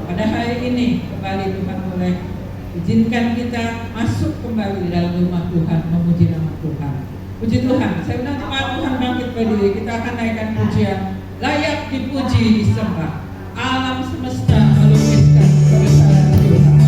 Pada hari ini kembali Tuhan boleh izinkan kita masuk kembali di dalam rumah Tuhan, memuji nama Tuhan. Puji Tuhan, saya undang jemaat Tuhan bangkit berdiri. Kita akan naikkan pujian layak dipuji disembah. Alam semesta melukiskan kebesaran Tuhan.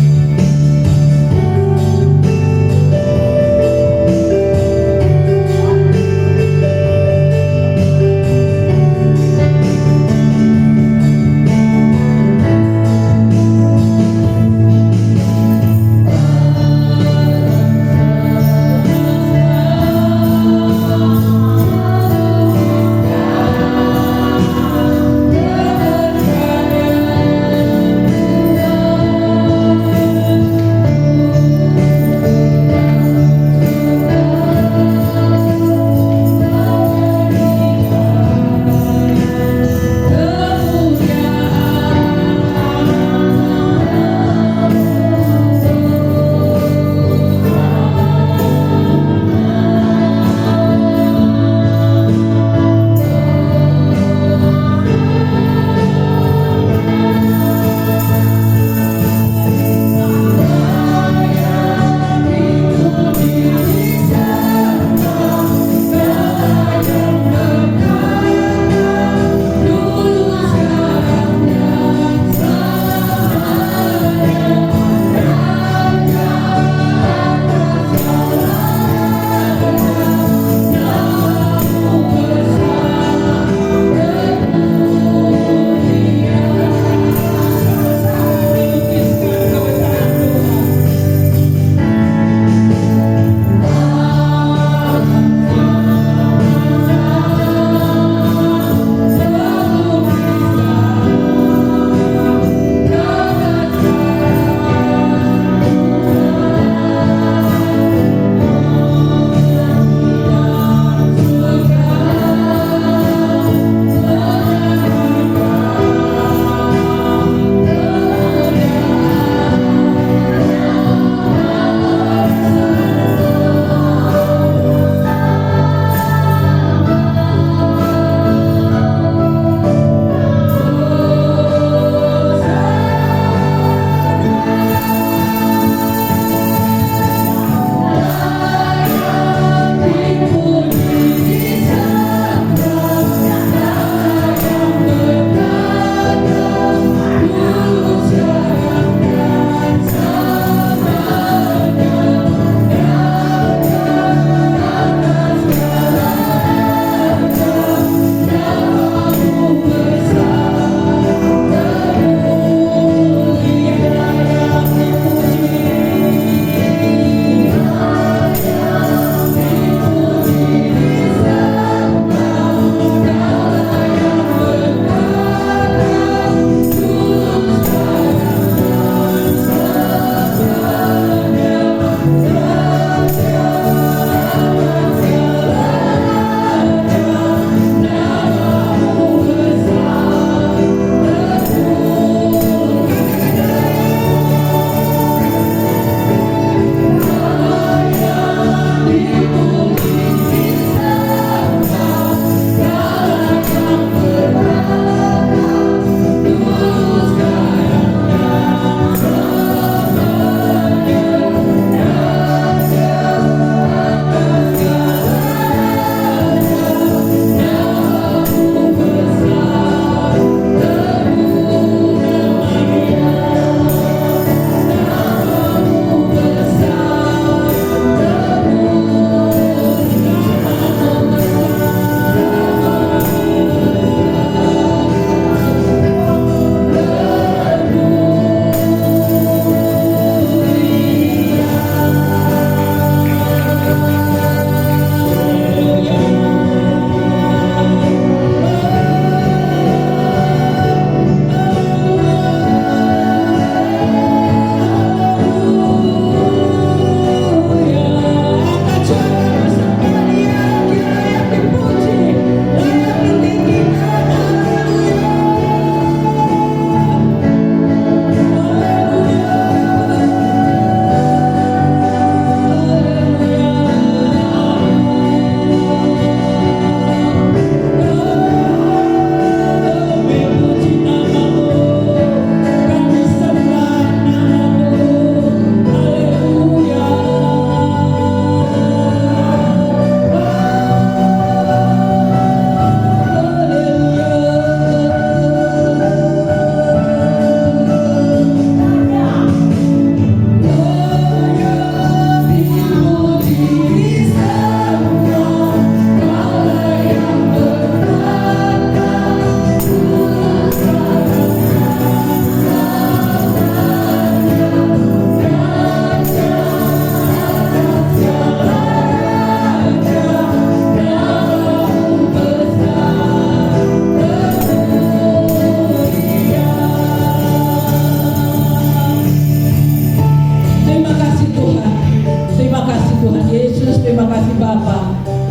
kasih Bapa,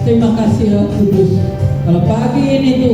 terima kasih Roh Kudus. Kalau pagi ini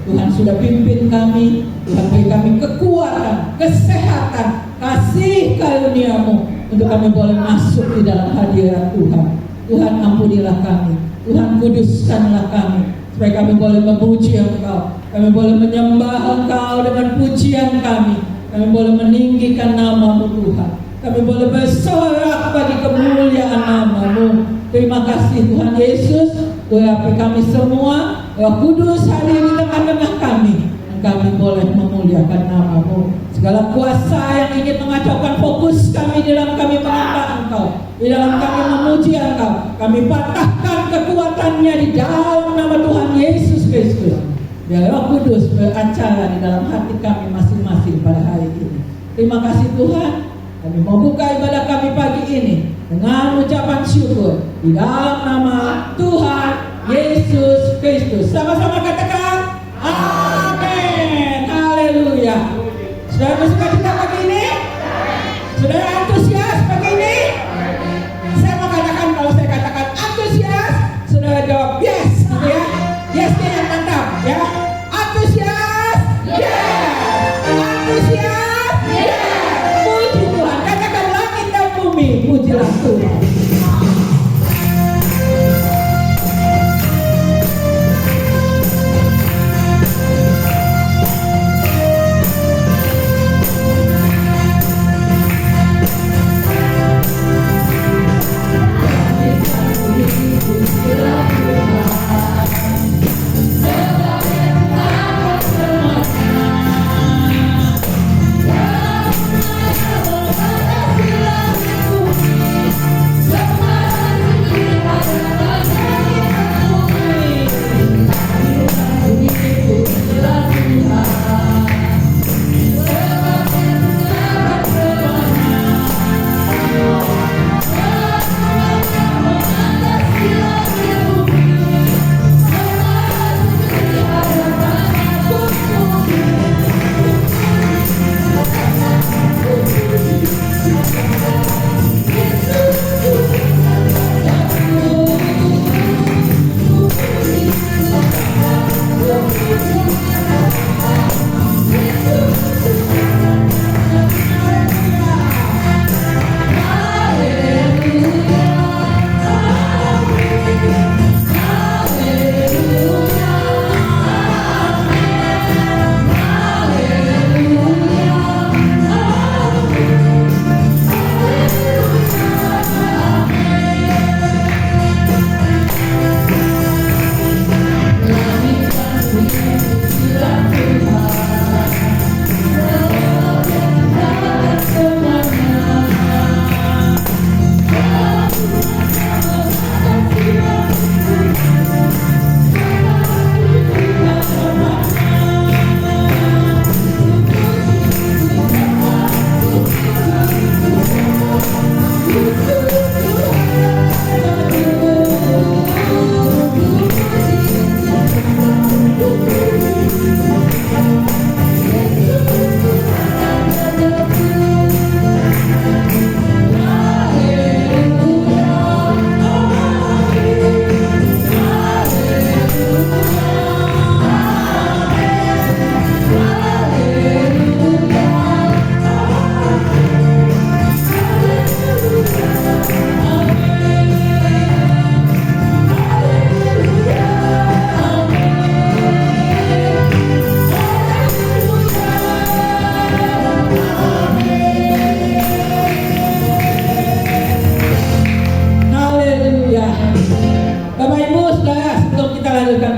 Tuhan sudah pimpin kami, Tuhan beri kami kekuatan, kesehatan, kasih karunia-Mu untuk kami boleh masuk di dalam hadirat Tuhan. Tuhan ampunilah kami, Tuhan kuduskanlah kami, supaya kami boleh memuji Engkau, kami boleh menyembah Engkau dengan pujian kami boleh meninggikan nama-Mu Tuhan, kami boleh bersorak bagi kemuliaan nama-Mu. Terima kasih Tuhan Yesus, urapi kami semua, Roh Kudus hadir di tengah-tengah kami, dan kami boleh memuliakan nama-Mu. Segala kuasa yang ingin mengacaukan fokus kami di dalam kami menyembah Engkau, di dalam kami memuji Engkau, kami patahkan kekuatannya di dalam nama Tuhan Yesus Kristus. Biar Roh Kudus beracara di dalam hati kami masing-masing pada hari ini. Terima kasih Tuhan. Kami membuka ibadah kami pagi ini dengan ucapan syukur di dalam nama Tuhan Yesus Kristus. Sama-sama katakan amin. Haleluya. Sudah bersuka cita pagi ini? Sudah antusias pagi ini? Saya mau katakan, kalau saya katakan antusias, saudara jawab yes, gitu ya. Yesnya yang mantap ya. Antusias, yes. Antusias, yes. Puji Tuhan. Katakan langit dan bumi, pujilah Tuhan.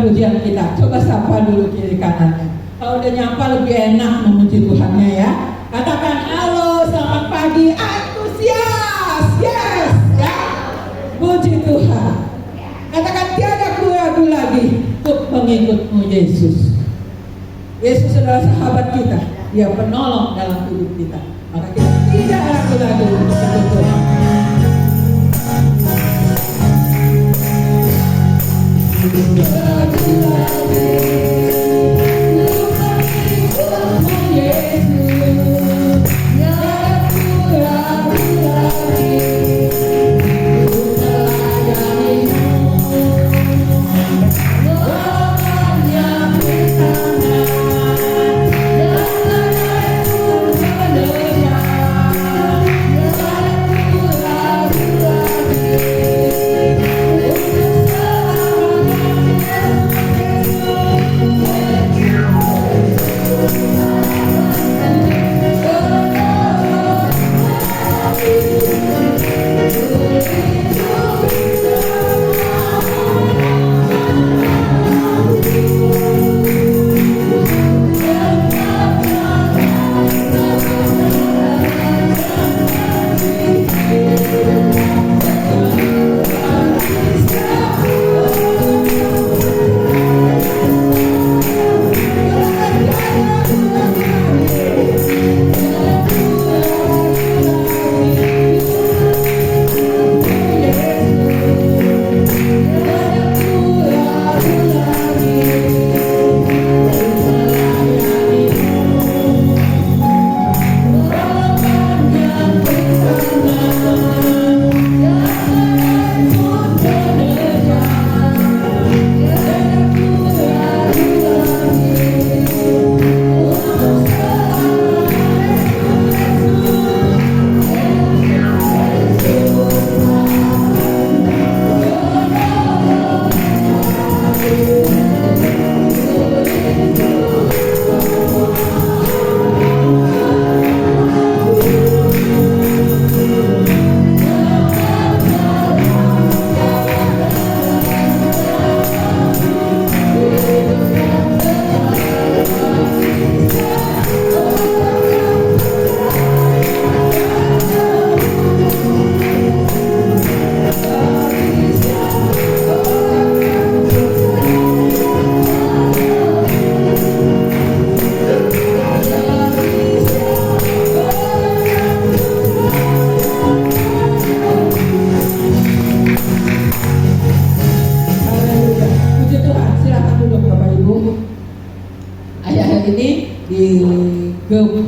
Pujian kita, coba sapa dulu kiri kanannya. Kalau udah nyapa lebih enak memuji Tuhannya ya. Katakan halo, selamat pagi, antusias, yes, ya. Puji Tuhan. Katakan tiada ragu lagi untuk mengikutmu Yesus. Yesus adalah sahabat kita, Dia penolong dalam hidup kita. Maka kita tidak ragu lagi untuk ikut Tuhan. Yesus,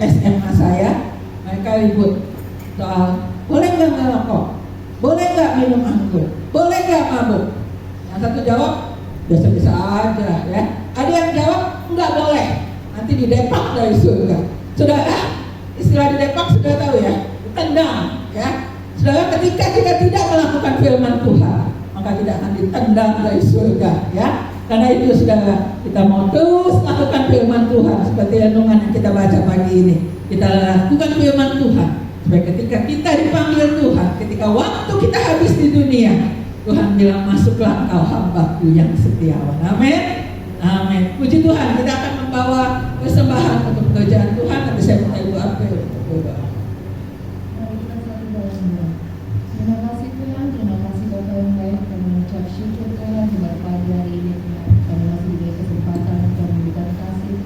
SMA saya, mereka ribut soal boleh nggak ngerokok, boleh nggak minum anggur, boleh nggak mabuk. Yang satu jawab biasa-biasa aja ya. Ada yang jawab nggak boleh, nanti didepak dari surga. Saudara, istilah didepak sudah tahu ya, tendang ya. Saudara, ketika kita tidak melakukan firman Tuhan, maka kita akan ditendang dari surga ya. Karena itu saudara, kita mau terus lakukan firman Tuhan seperti renungan yang kita baca pagi ini. Kita lakukan firman Tuhan supaya ketika kita dipanggil Tuhan, ketika waktu kita habis di dunia, Tuhan bilang, masuklah engkau hambaku yang setiawan. Amin. Amin. Puji Tuhan, kita akan membawa persembahan untuk pekerjaan Tuhan. Tapi saya minta Ibu April untuk berdoa. Terima kasih Tuhan, terima kasih Bapak yang baik. Kami mengucap syukur Tuhan di pagi hari ini Tuhan. Kami masih diberi kesempatan untuk memberikan kasih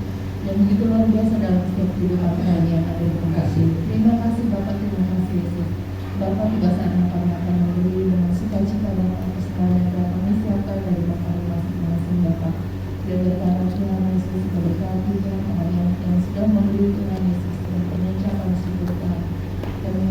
yang begitu luar biasa dalam setiap kehidupan kami yang ada di tempat ini. Terima kasih Bapak, terima kasih Yesus. Bapak, tiba saatnya kami akan memberi dengan sukacita dan persembahan yang telah kami siapkan dari Bapak masing-masing Bapak. Dan berkata Tuhan Yesus, berkati Tuhan kami yang sudah memberi Tuhan Yesus dan pengucapan syukur Tuhan. Kami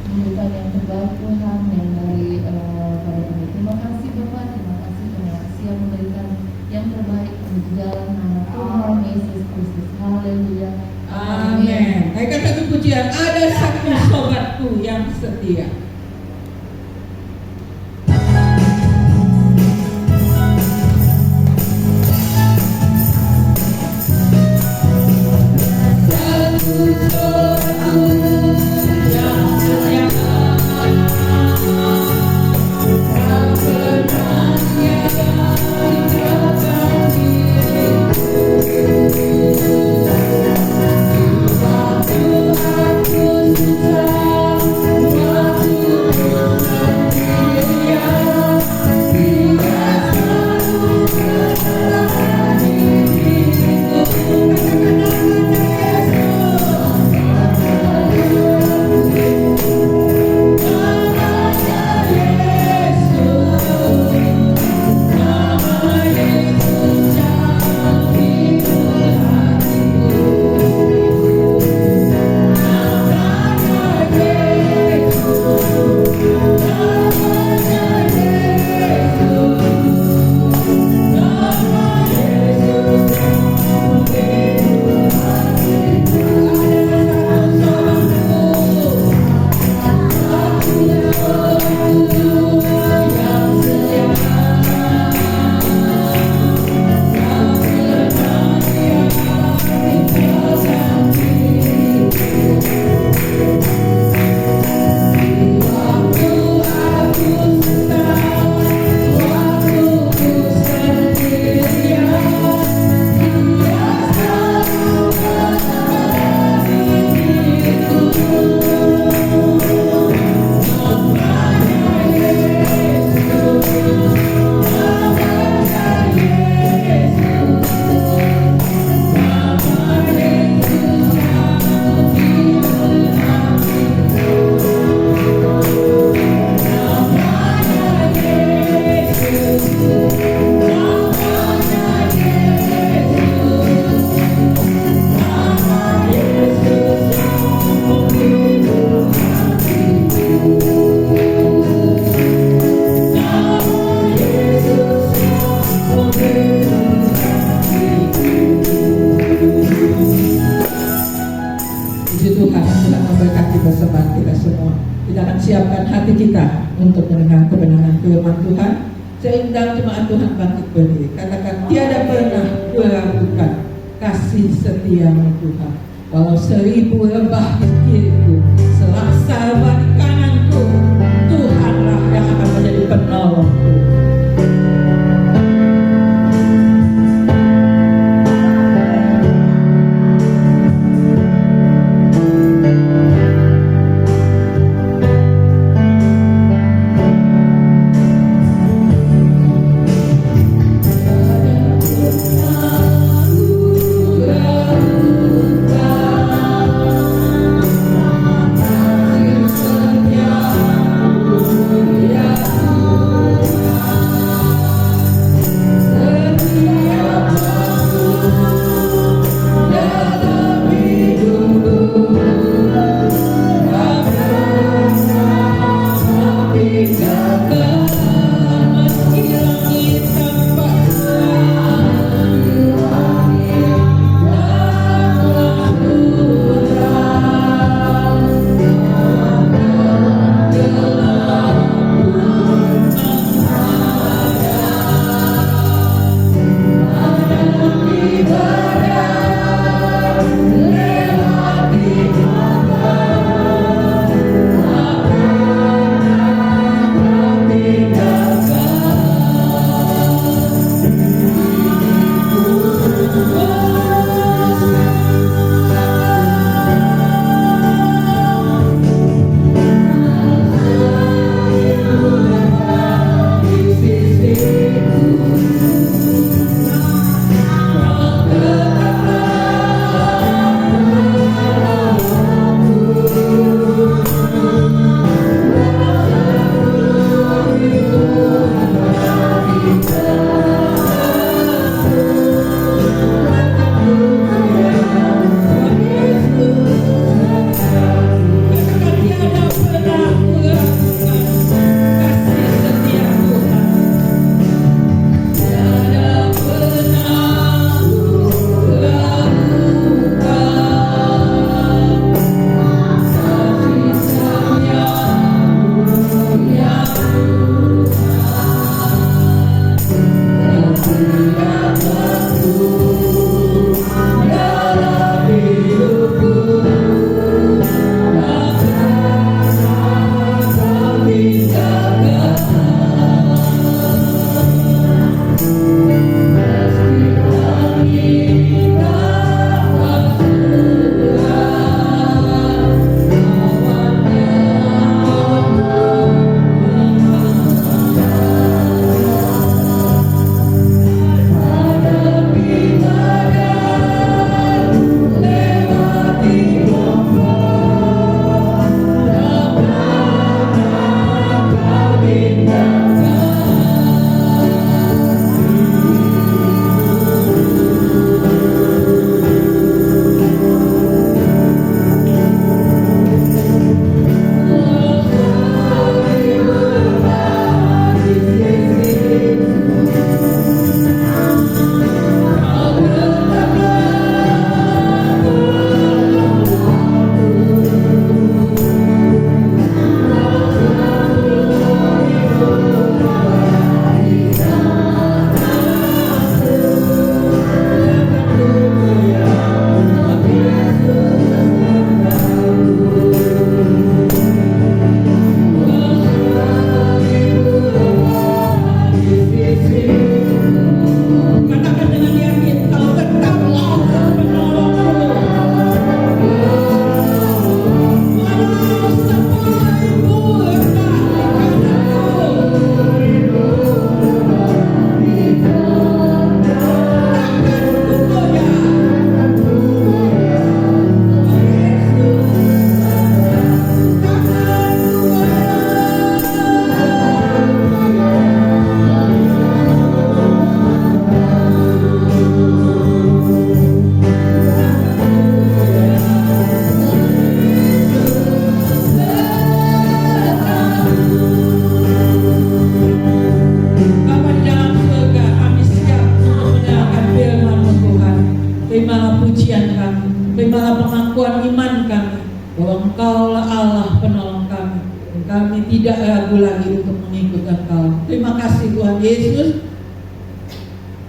memberikan yang terbaik Tuhan yang dari pada kami. Terima kasih Bapak, terima kasih Tuhan siap memberikan yang terbaik di dalam nama Tuhan Yesus Kristus. Haleluya. Amin. Naikkan satu pujian. Ada satu sobatku yang setia. siapkan hati kita untuk mendengar kebenaran firman Tuhan. Saya undang jemaat Tuhan bangkit berdiri. Katakan, tiada pernah kuragukan kasih setiamu Tuhan. Walau 1000 lebah di kiriku, selaksa lebah di kananku, Tuhanlah yang akan menjadi penolongku. bahwa Engkaulah Allah penolong kami. Dan kami tidak ragu lagi untuk mengikut Engkau. Terima kasih Tuhan Yesus.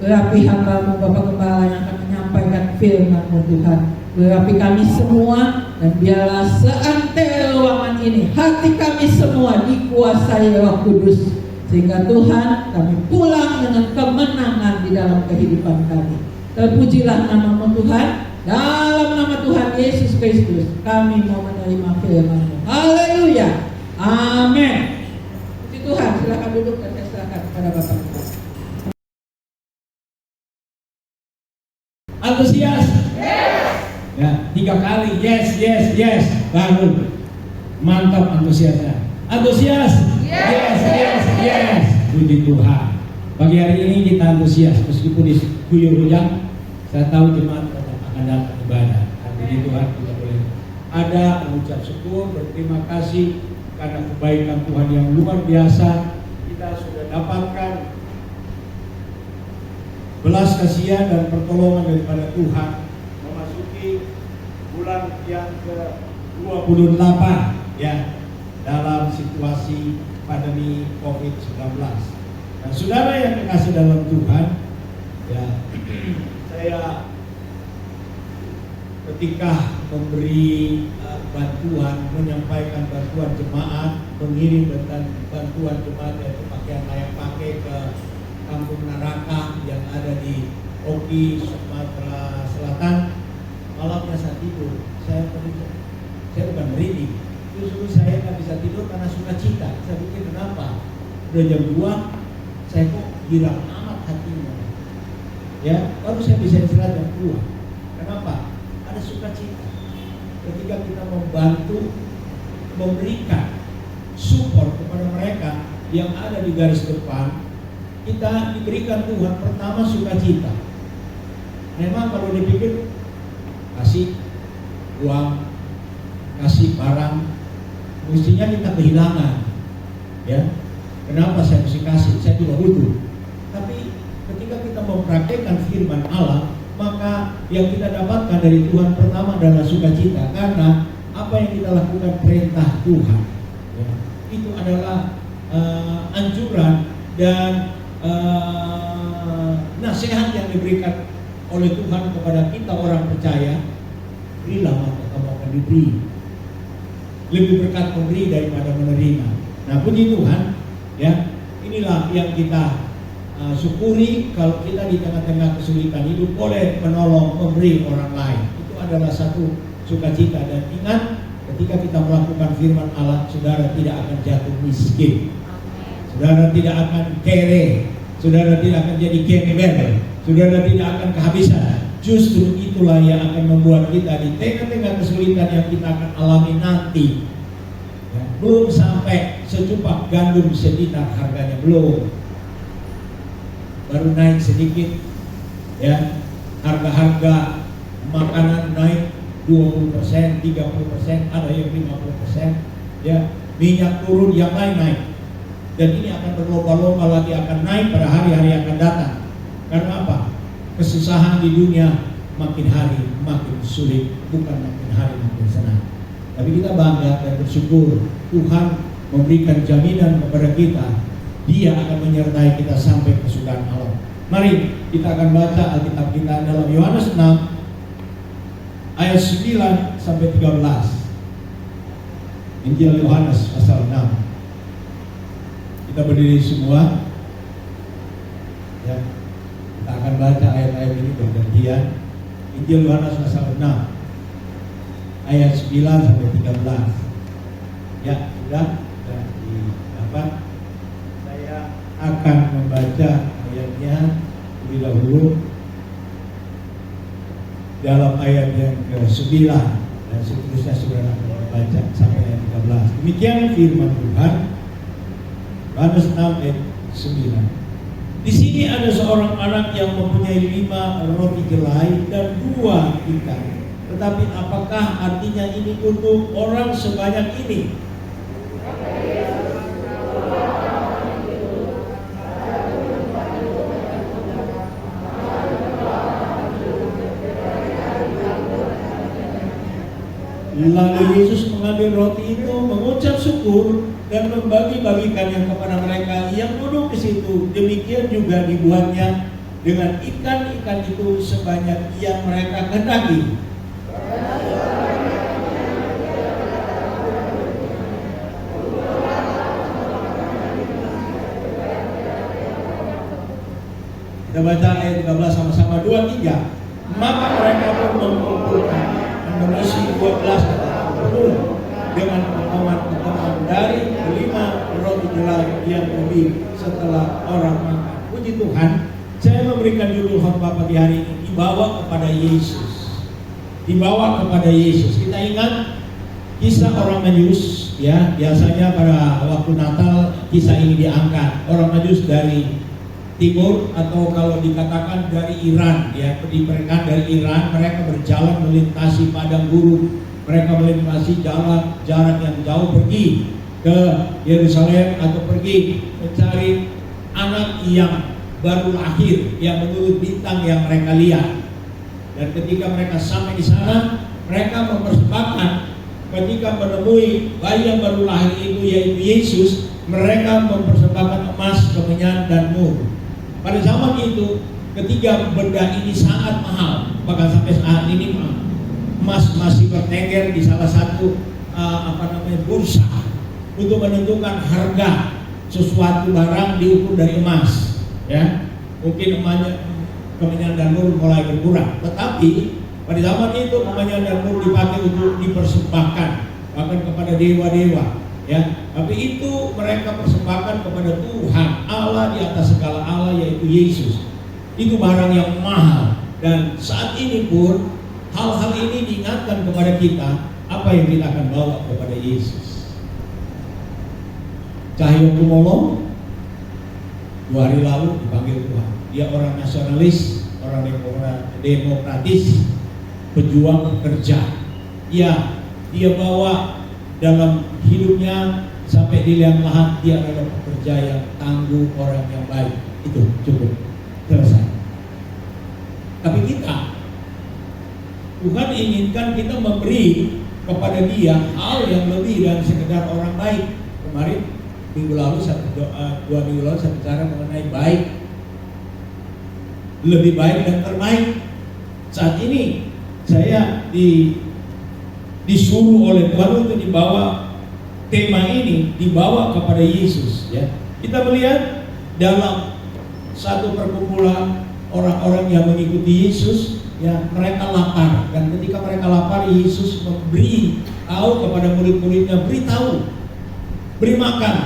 Berapi hamba-Mu Bapak Gembala yang akan menyampaikan firman-Mu Tuhan. Berapi kami semua, dan biarlah seantero ruangan ini hati kami semua dikuasai Roh Kudus, sehingga Tuhan kami pulang dengan kemenangan di dalam kehidupan kami. Terpujilah nama-Mu Tuhan. Dalam nama Tuhan Yesus Kristus kami mau menerima firman-Mu. Haleluya. Amin. Puji Tuhan. Silakan duduk dan saya silakan kepada Bapak. Antusias? Ya, 3 kali. Yes, yes, yes. Baru. Mantap antusiasnya. Antusias? Yes, yes, yes. Puji Tuhan. Pagi hari ini kita antusias meskipun diguyur hujan. Saya tahu jemaat akan datang ibadah. Puji Tuhan, kita boleh ada mengucap syukur, berterima kasih karena kebaikan Tuhan yang luar biasa. Kita sudah dapatkan belas kasihan dan pertolongan daripada Tuhan memasuki bulan yang ke-28 ya, dalam situasi pandemi COVID-19. Nah, saudara yang dikasih dalam Tuhan, ya, saya ketika memberi bantuan, menyampaikan bantuan jemaat, mengirim bantuan jemaat yaitu pakaian layak pakai ke Kampung Naraka yang ada di Oki, Sumatera Selatan. Malamnya saya tidur, saya bukan merinding, justru saya nggak bisa tidur karena sukacita. Saya pikir kenapa? Udah jam 2, saya kok girang amat hatinya. Ya, baru saya bisa istirahat jam 2. Kenapa? Ada sukacita. Ketika kita membantu, memberikan support kepada mereka yang ada di garis depan, kita diberikan Tuhan pertama sukacita. Memang kalau dipikir kasih uang, kasih barang, mestinya kita kehilangan. Ya, kenapa saya mesti kasih? Saya tidak butuh. Tapi ketika kita mempraktikkan firman Allah, maka yang kita dapatkan dari Tuhan pertama adalah sukacita, karena apa yang kita lakukan perintah Tuhan. Ya, itu adalah anjuran dan nasihat yang diberikan oleh Tuhan kepada kita orang percaya. Berilah maka kamu akan diberi. Lebih berkat memberi daripada menerima. Nah, puji Tuhan, ya, inilah yang kita syukuri kalau kita di tengah-tengah kesulitan hidup boleh menolong, memberi orang lain. Itu adalah satu sukacita. Dan ingat, ketika kita melakukan firman Allah, saudara tidak akan jatuh miskin. Saudara tidak akan kere, saudara tidak akan jadi gembel, saudara tidak akan kehabisan. Justru itulah yang akan membuat kita di tengah-tengah kesulitan yang kita akan alami nanti. Ya, belum sampai secupak gandum sedinar harganya, belum. Baru naik sedikit, ya. Harga-harga makanan naik 20%, 30%, ada yang 50%, ya. Minyak turun, yang lain naik. Dan ini akan berlomba-lomba lagi, akan naik pada hari-hari yang akan datang. Karena apa? Kesusahan di dunia makin hari makin sulit, bukan makin hari makin senang. Tapi kita bangga dan bersyukur Tuhan memberikan jaminan kepada kita, Dia akan menyertai kita sampai kesudahan Allah. Mari kita akan baca Alkitab kita dalam Yohanes 6 ayat 9 sampai 13. Injil Yohanes pasal 6. Kita berdiri semua, ya. Kita akan baca ayat-ayat ini bergantian. Injil Yohanes pasal 6 ayat 9 sampai 13. Ya, sudah didapat. Saya akan membaca ayatnya lebih dahulu dalam ayat yang ke-9 dan seterusnya saudara akan membaca sampai ayat 13. Demikian firman Tuhan. Yohanes 6 ayat 9. Di sini ada seorang anak yang mempunyai 5 roti jelai dan 2 ikan. Tetapi apakah artinya ini untuk orang sebanyak ini? Lalu Yesus mengambil roti itu, mengucap syukur dan membagi-bagikannya kepada mereka yang duduk di situ. Demikian juga dibuatnya dengan ikan-ikan itu sebanyak yang mereka kehendaki. Kita baca ayat 13 sama-sama, 2-3. Maka mereka pun mengumpulkan mengisi 12 penuh dengan potongan-potongan dari 5 roti jelai yang lebih setelah orang makan. Puji Tuhan, saya memberikan judul khotbah pagi hari ini, dibawa kepada Yesus. Dibawa kepada Yesus. Kita ingat kisah orang Majus, ya, biasanya pada waktu Natal kisah ini diangkat. Orang Majus dari timur atau kalau dikatakan dari Iran, ya, diperintahkan dari Iran. Mereka berjalan melintasi padang gurun, mereka melintasi jarak yang jauh, pergi ke Yerusalem atau pergi mencari anak yang baru lahir yang menurut bintang yang mereka lihat. Dan ketika mereka sampai di sana, mereka mempersembahkan, ketika menemui bayi yang baru lahir itu yaitu Yesus, mereka mempersembahkan emas, kemenyan dan mur. Pada zaman itu, ketika benda ini sangat mahal, bahkan sampai saat ini emas masih bertengger di salah satu bursa untuk menentukan harga sesuatu barang diukur dari emas, ya. Mungkin emasnya, kemenyan dan mur mulai berkurang, tetapi pada zaman itu kemenyan dan mur dipakai untuk dipersembahkan bahkan kepada dewa-dewa, ya. Tapi itu mereka persembahkan kepada Tuhan Allah di atas segala Allah, yaitu Yesus. Itu barang yang mahal. Dan saat ini pun hal-hal ini diingatkan kepada kita, apa yang kita akan bawa kepada Yesus. Cahyokumolo 2 hari lalu dipanggil Tuhan. Dia orang nasionalis, orang demokratis, pejuang pekerja. Dia bawa dalam hidupnya sampai di liang lahat, dia adalah pekerja yang tangguh, orang yang baik. Itu cukup, selesai. Tapi kita, Tuhan inginkan kita memberi kepada dia hal yang lebih dan sekedar orang baik. Kemarin minggu lalu, 2 minggu lalu saya bicara mengenai baik, lebih baik dan terbaik. Saat ini saya disuruh oleh Tuhan untuk dibawa tema ini, dibawa kepada Yesus, ya. Kita melihat dalam satu perkumpulan orang-orang yang mengikuti Yesus, ya, mereka lapar, dan ketika mereka lapar, Yesus memberi tahu kepada murid-muridnya, beri makan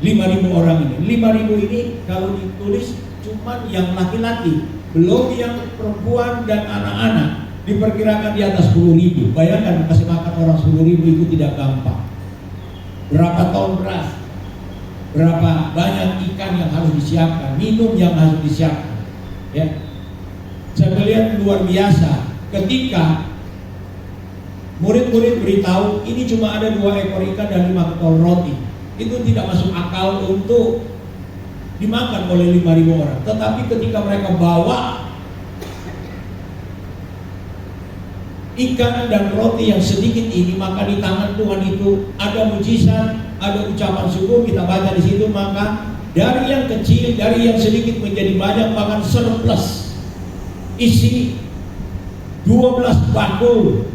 5.000 orang ini. 5.000 ini kalau ditulis cuma yang laki-laki, belum yang perempuan dan anak-anak, diperkirakan di atas 10.000. Bayangkan kasih makan orang 10.000 itu tidak gampang. Berapa ton beras, berapa banyak ikan yang harus disiapkan, minum yang harus disiapkan, ya. Saya melihat luar biasa ketika murid-murid beritahu ini cuma ada 2 ekor ikan dan 5 ketol roti. Itu tidak masuk akal untuk dimakan oleh 5.000 orang. Tetapi ketika mereka bawa ikan dan roti yang sedikit ini, maka di tangan Tuhan itu ada mujizat, ada ucapan syukur. Kita baca di situ, maka dari yang kecil, dari yang sedikit menjadi banyak, bahkan surplus, isi 12 bakul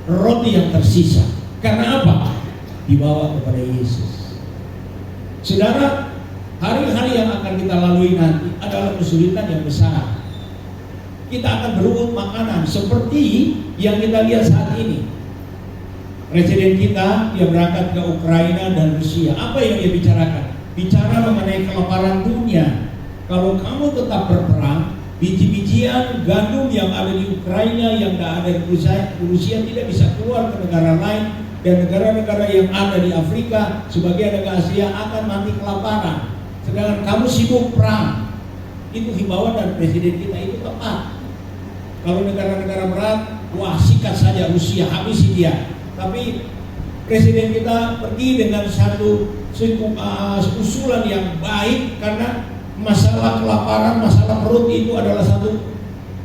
roti yang tersisa. Karena apa? Dibawa kepada Yesus. Saudara, hari-hari yang akan kita lalui nanti adalah kesulitan yang besar. Kita akan berebut makanan seperti yang kita lihat saat ini. Presiden kita, dia berangkat ke Ukraina dan Rusia. Apa yang dia bicarakan? Bicara mengenai kelaparan dunia. Kalau kamu tetap berperang, biji-bijian gandum yang ada di Ukraina, yang ada di Rusia tidak bisa keluar ke negara lain, dan negara-negara yang ada di Afrika, sebagian negara Asia akan mati kelaparan. Sedangkan kamu sibuk perang. Itu himbauan dari presiden kita, itu tepat. Kalau negara-negara berat, wah sikat saja Rusia, habisi dia. Tapi presiden kita pergi dengan satu usulan yang baik, karena masalah kelaparan, masalah perut itu adalah satu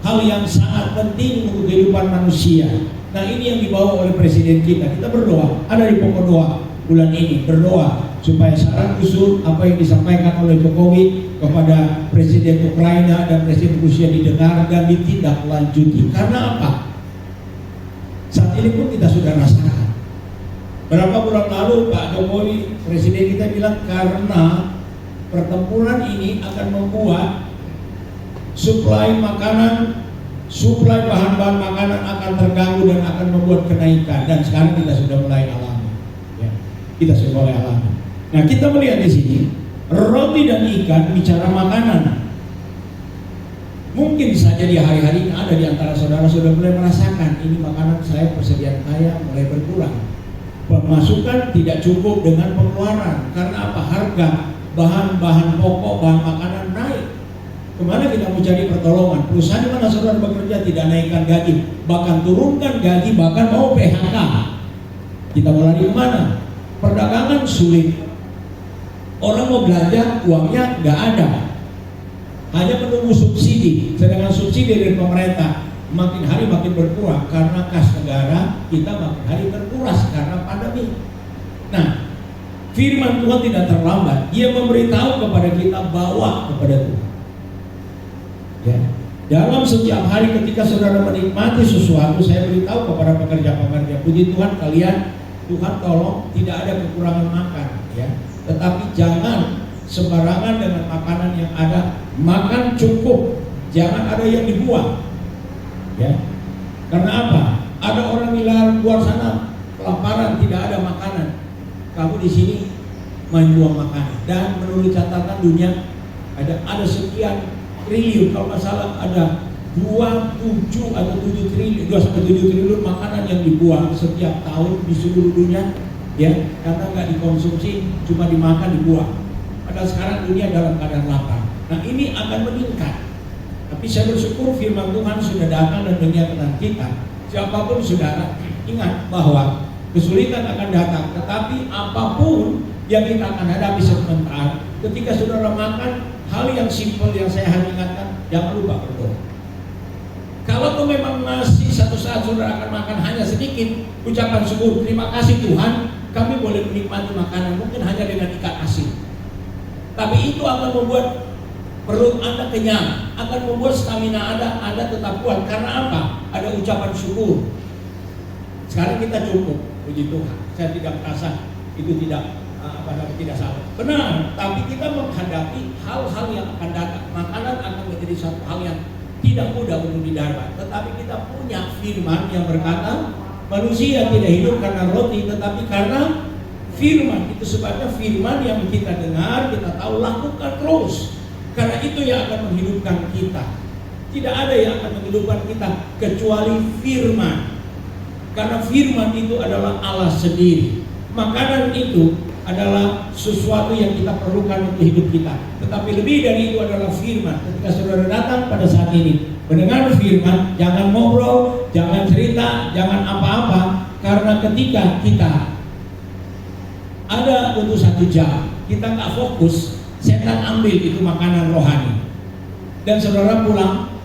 hal yang sangat penting untuk kehidupan manusia. Nah ini yang dibawa oleh presiden kita. Kita berdoa, ada di pokok doa bulan ini, berdoa supaya saran usul apa yang disampaikan oleh Jokowi kepada Presiden Ukraina dan Presiden Rusia didengar dan ditindaklanjuti. Karena apa? Saat ini pun kita sudah rasakan. Berapa bulan lalu Pak Jokowi, Presiden kita bilang karena pertempuran ini akan membuat suplai makanan, suplai bahan-bahan makanan akan terganggu dan akan membuat kenaikan. Dan sekarang kita sudah mulai alami. Ya, kita sudah mulai alami. Nah kita melihat di sini roti dan ikan bicara makanan. Mungkin saja di hari-hari ini ada di antara saudara sudah mulai merasakan ini makanan saya persediaan saya mulai berkurang. Pemasukan tidak cukup dengan pengeluaran. Karena apa? Harga bahan-bahan pokok, bahan makanan naik. Kemana kita mau cari pertolongan? Perusahaan di mana saudara bekerja tidak naikkan gaji, bahkan turunkan gaji, bahkan mau PHK. Kita mau lari kemana? Perdagangan sulit. Orang mau belanja, uangnya nggak ada, hanya menunggu subsidi. Sedangkan subsidi dari pemerintah makin hari makin berkurang karena kas negara kita makin hari terkuras karena pandemi. Nah, firman Tuhan tidak terlambat. Dia memberitahu kepada kita, bawa kepada Tuhan. Ya, dalam setiap hari ketika saudara menikmati sesuatu, saya beritahu kepada pekerja-pekerja, puji Tuhan kalian, Tuhan tolong tidak ada kekurangan makan, ya. Tetapi jangan sembarangan dengan makanan yang ada. Makan cukup, jangan ada yang dibuang. Ya. Karena apa? Ada orang di luar sana kelaparan, tidak ada makanan. Kamu di sini main buang makanan. Dan menurut catatan dunia ada sekian triliun, kalau nggak salah ada 27 atau 7 triliun, 2-7 triliun makanan yang dibuang setiap tahun di seluruh dunia. Ya, karena nggak dikonsumsi, cuma dimakan, dibuang. Padahal sekarang dunia dalam keadaan lapar. Nah ini akan meningkat. Tapi saya bersyukur firman Tuhan sudah datang dan mengingatkan kita. Siapapun saudara, ingat bahwa kesulitan akan datang. Tetapi apapun yang kita akan hadapi sebentar, ketika saudara makan, hal yang simpel yang saya hanya ingatkan, jangan lupa berdoa. Kalau tuh memang masih satu saat saudara akan makan hanya sedikit, ucapan syukur, terima kasih Tuhan, kami boleh menikmati makanan mungkin hanya dengan ikan asin. Tapi itu akan membuat perut Anda kenyang, akan membuat stamina Anda tetap kuat. Karena apa? Ada ucapan syukur. Sekarang kita cukup, puji Tuhan. Saya tidak merasa itu tidak tidak salah. Benar, tapi kita menghadapi hal-hal yang akan datang. Makanan akan menjadi satu hal yang tidak mudah untuk didapat. Tetapi kita punya firman yang berkata, manusia tidak hidup karena roti, tetapi karena firman. Itu sebabnya firman yang kita dengar, kita tahu, lakukan terus. Karena itu yang akan menghidupkan kita. Tidak ada yang akan menghidupkan kita kecuali firman. Karena firman itu adalah Allah sendiri. Makanan itu adalah sesuatu yang kita perlukan untuk hidup kita. Tetapi lebih dari itu adalah firman. Ketika saudara datang pada saat ini mendengar firman, jangan ngobrol, jangan cerita, jangan apa-apa. Karena ketika kita ada untuk 1 jam, kita nggak fokus, setan ambil itu makanan rohani. Dan saudara pulang,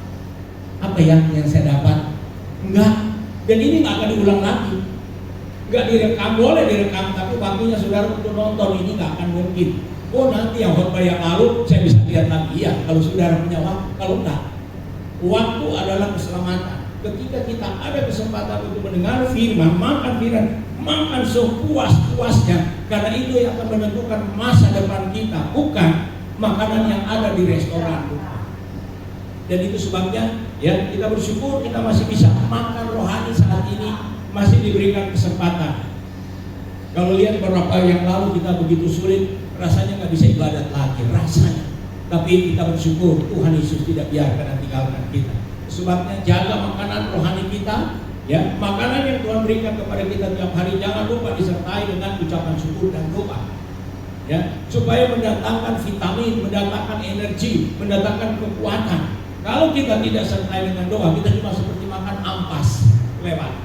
apa ya yang saya dapat? Enggak. Dan ini nggak akan diulang lagi. Nggak direkam, boleh direkam, tapi waktunya saudara untuk nonton ini nggak akan mungkin. Oh nanti yang khotbah yang lalu saya bisa lihat lagi, ya kalau saudara punya waktu. Kalau enggak, waktu adalah keselamatan. Ketika kita ada kesempatan untuk mendengar firman, makan sepuas-puasnya. Karena itu yang akan menentukan masa depan kita, bukan makanan yang ada di restoran. Dan itu sebabnya ya kita bersyukur kita masih bisa makan rohani saat ini. Masih diberikan kesempatan. Kalau lihat beberapa yang lalu kita begitu sulit, rasanya nggak bisa ibadat lagi, rasanya. Tapi kita bersyukur Tuhan Yesus tidak biarkan tinggalkan kita. Sebabnya jaga makanan rohani kita, ya makanan yang Tuhan berikan kepada kita tiap hari jangan lupa disertai dengan ucapan syukur dan doa. Ya, supaya mendatangkan vitamin, mendatangkan energi, mendatangkan kekuatan. Kalau kita tidak sertai dengan doa, kita cuma seperti makan ampas lewat.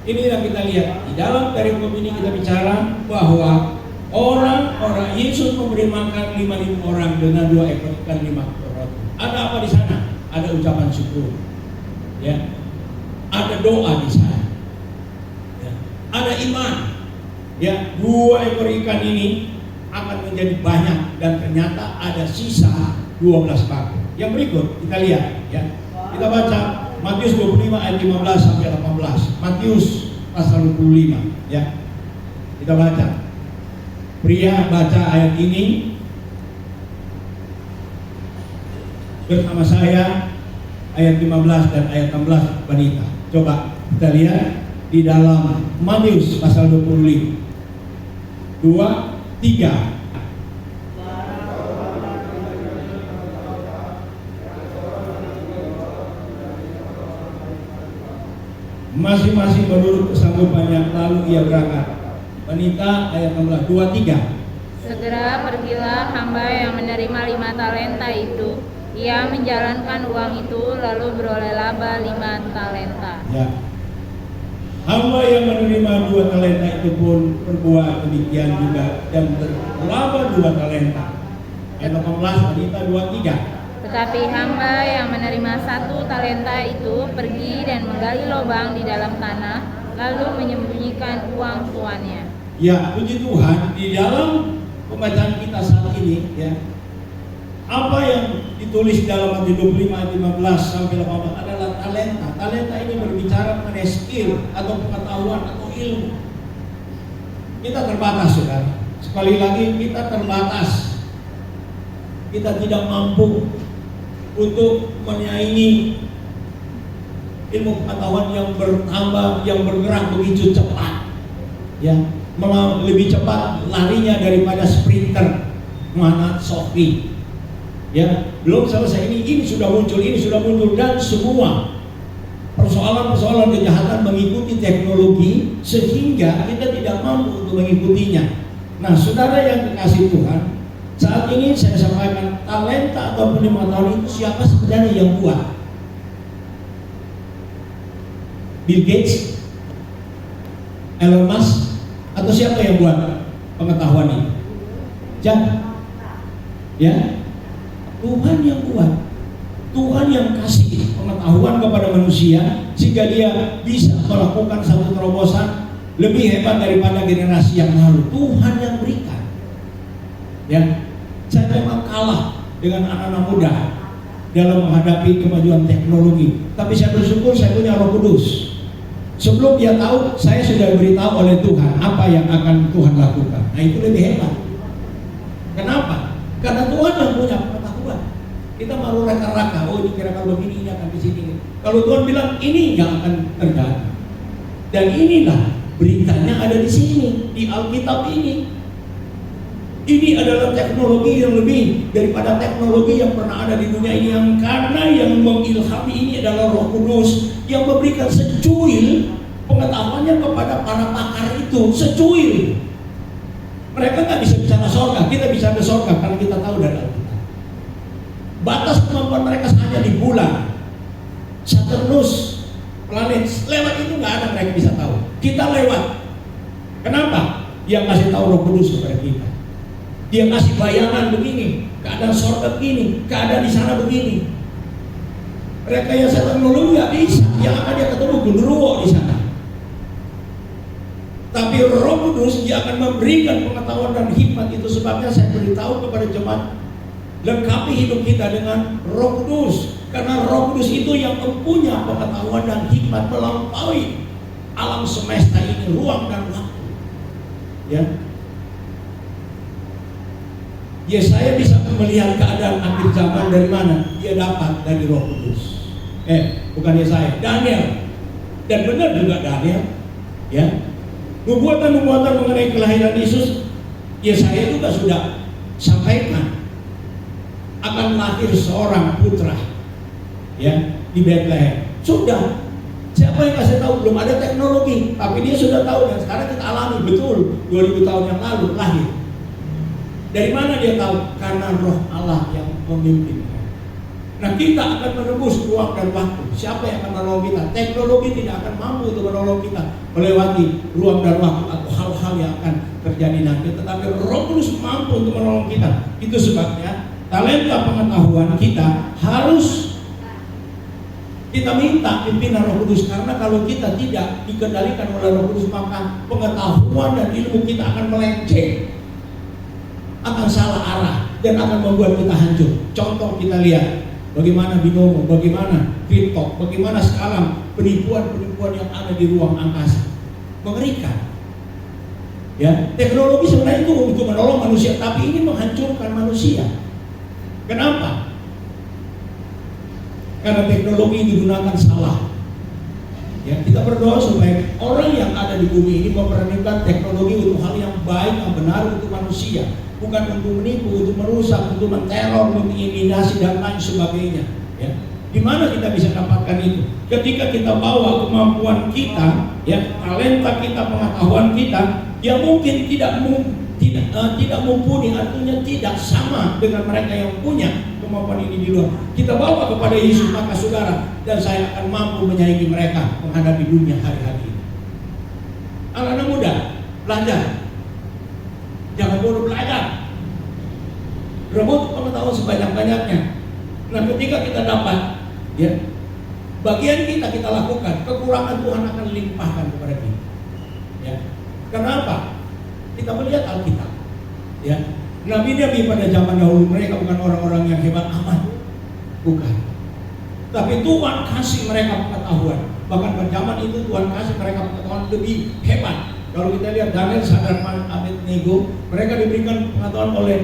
Ini yang kita lihat di dalam perikom ini, kita bicara bahwa orang Yesus memberi makan 5.000 orang dengan 2 ekor ikan 5 ekor roti. Ada apa di sana? Ada ucapan syukur. Ya. ada doa di sana, ya, ada iman. Ya, 2 ekor ikan ini akan menjadi banyak dan ternyata ada sisa 12 paku. Yang berikut kita lihat, ya. Kita baca Matius 25 ayat 15 sampai 18. Matius pasal 25, ya. Kita baca. Pria baca ayat ini bersama saya, ayat 15 dan ayat 16 wanita. Coba kita lihat di dalam Matius pasal 25. 2, 3. Masing-masing menurut kesanggupannya, lalu ia berangkat. Wanita ayat 16, 2, 3. Segera pergilah hamba yang menerima 5 talenta itu. Ia menjalankan uang itu lalu beroleh laba 5 talenta. Ya. Hamba yang menerima 2 talenta itu pun berbuat demikian juga dan berlaba 2 talenta. Ayat 18, wanita 2, 3. Tetapi hamba yang menerima 1 talenta itu pergi dan menggali lubang di dalam tanah, lalu menyembunyikan uang tuannya. Ya, puji Tuhan, di dalam pembacaan kita saat ini, ya, apa yang ditulis dalam Matius 25 ayat 15 sampai 18 adalah talenta. Talenta ini berbicara mengenai skill atau pengetahuan atau ilmu. Kita terbatas, saudara. Sekali lagi kita terbatas. Kita tidak mampu untuk menyaingi ilmu pengetahuan yang bertambah, yang bergerak begitu cepat. Ya, lebih cepat larinya daripada sprinter Muhammad Sofi. Ya, belum selesai ini sudah muncul, dan semua persoalan-persoalan kejahatan mengikuti teknologi sehingga kita tidak mampu untuk mengikutinya. Nah, saudara yang dikasihi Tuhan, saat ini saya sampaikan talenta atau pengetahuan itu siapa sebenarnya yang buat? Bill Gates, Elon Musk, atau siapa yang buat pengetahuan ini? Ya, Tuhan yang buat. Tuhan yang kasih pengetahuan kepada manusia sehingga dia bisa melakukan satu terobosan lebih hebat daripada generasi yang lalu. Tuhan yang berikan. Ya, saya memang kalah dengan anak-anak muda dalam menghadapi kemajuan teknologi. Tapi saya bersyukur saya punya Roh Kudus. Sebelum dia tahu, saya sudah beritahu oleh Tuhan apa yang akan Tuhan lakukan. Nah, itu lebih hebat. Kenapa? Karena Tuhan yang punya pengetahuan. Kita baru reka-reka, oh ini kira-kira begini, ini akan di sini. Kalau Tuhan bilang ini nggak akan terjadi. Dan inilah beritanya ada di sini, di Alkitab ini. Ini adalah teknologi yang lebih daripada teknologi yang pernah ada di dunia ini, yang karena yang mengilhami ini adalah Roh Kudus yang memberikan secuil pengetahuannya kepada para pakar itu, secuil. Mereka nggak bisa bicara surga, kita bisa ke surga karena kita tahu dari Alkitab. Batas kemampuan mereka hanya di bulan, Saturnus, planet. Lewat itu nggak ada mereka bisa tahu. Kita lewat. Kenapa? Dia kasih tahu Roh Kudus kepada kita. Dia kasih bayangan begini, keadaan surga begini, keadaan di sana begini. Mereka yang teknologi nggak bisa, yang akan dia ketemu genderuwo di sana. Tapi Roh Kudus dia akan memberikan pengetahuan dan hikmat. Itu sebabnya saya beritahu kepada jemaat, lengkapi hidup kita dengan Roh Kudus, karena Roh Kudus itu yang mempunyai pengetahuan dan hikmat melampaui alam semesta ini, ruang dan waktu. Ya. Yesaya bisa melihat keadaan akhir zaman dari mana? Dia dapat dari Roh Kudus. Bukan Yesaya, Daniel. Dan benar juga Daniel. Ya. Nubuatan-nubuatan mengenai kelahiran Yesus, Yesaya juga sudah sampaikan akan lahir seorang putra, ya, di Bethlehem. Sudah. Siapa yang kasih tahu? Belum ada teknologi, tapi dia sudah tahu dan sekarang kita alami betul 2000 tahun yang lalu lahir. Dari mana dia tahu? Karena Roh Allah yang memimpin. Nah, kita akan menembus ruang dan waktu. Siapa yang akan menolong kita? Teknologi tidak akan mampu untuk menolong kita melewati ruang dan waktu atau hal-hal yang akan terjadi nanti. Tetapi Roh Kudus mampu untuk menolong kita. Itu sebabnya talenta pengetahuan kita harus Kita minta pimpinan Roh Kudus, karena kalau kita tidak dikendalikan oleh Roh Kudus, maka pengetahuan dan ilmu kita akan melenceng, akan salah arah, dan akan membuat kita hancur. Contoh kita lihat bagaimana binomo, bagaimana TikTok, bagaimana sekarang penipuan-penipuan yang ada di ruang angkasa. Mengerikan. Ya, teknologi sebenarnya itu untuk menolong manusia, tapi ini menghancurkan manusia. Kenapa? Karena teknologi digunakan salah. Ya, kita berdoa supaya orang yang ada di bumi ini mempergunakan teknologi untuk hal yang baik, yang benar untuk manusia, bukan untuk menipu, untuk merusak, untuk menteror, mengintimidasi dan lain sebagainya. Ya, di mana kita bisa dapatkan itu? Ketika kita bawa kemampuan kita, ya, talenta kita, pengetahuan kita, yang mungkin tidak mumpuni, artinya tidak sama dengan mereka yang punya kemampuan ini di luar. Kita bawa kepada Yesus, maka saudara dan saya akan mampu menyaingi mereka menghadapi dunia hari-hari ini. Anak-anak muda, belajar. Jangan bodoh belajar. Rebut pengetahuan sebanyak-banyaknya. Nah, ketika kita dapat, ya, bagian kita lakukan, kekurangan Tuhan akan limpahkan kepada kita. Ya. Kenapa? Kita melihat Alkitab. Ya. Nabi-nabi pada zaman dahulu mereka bukan orang-orang yang hebat amat, bukan. Tapi Tuhan kasih mereka pengetahuan. Bahkan pada zaman itu Tuhan kasih mereka pengetahuan lebih hebat. Kalau kita lihat Daniel, Sadrak, Abednego, mereka diberikan pengetahuan oleh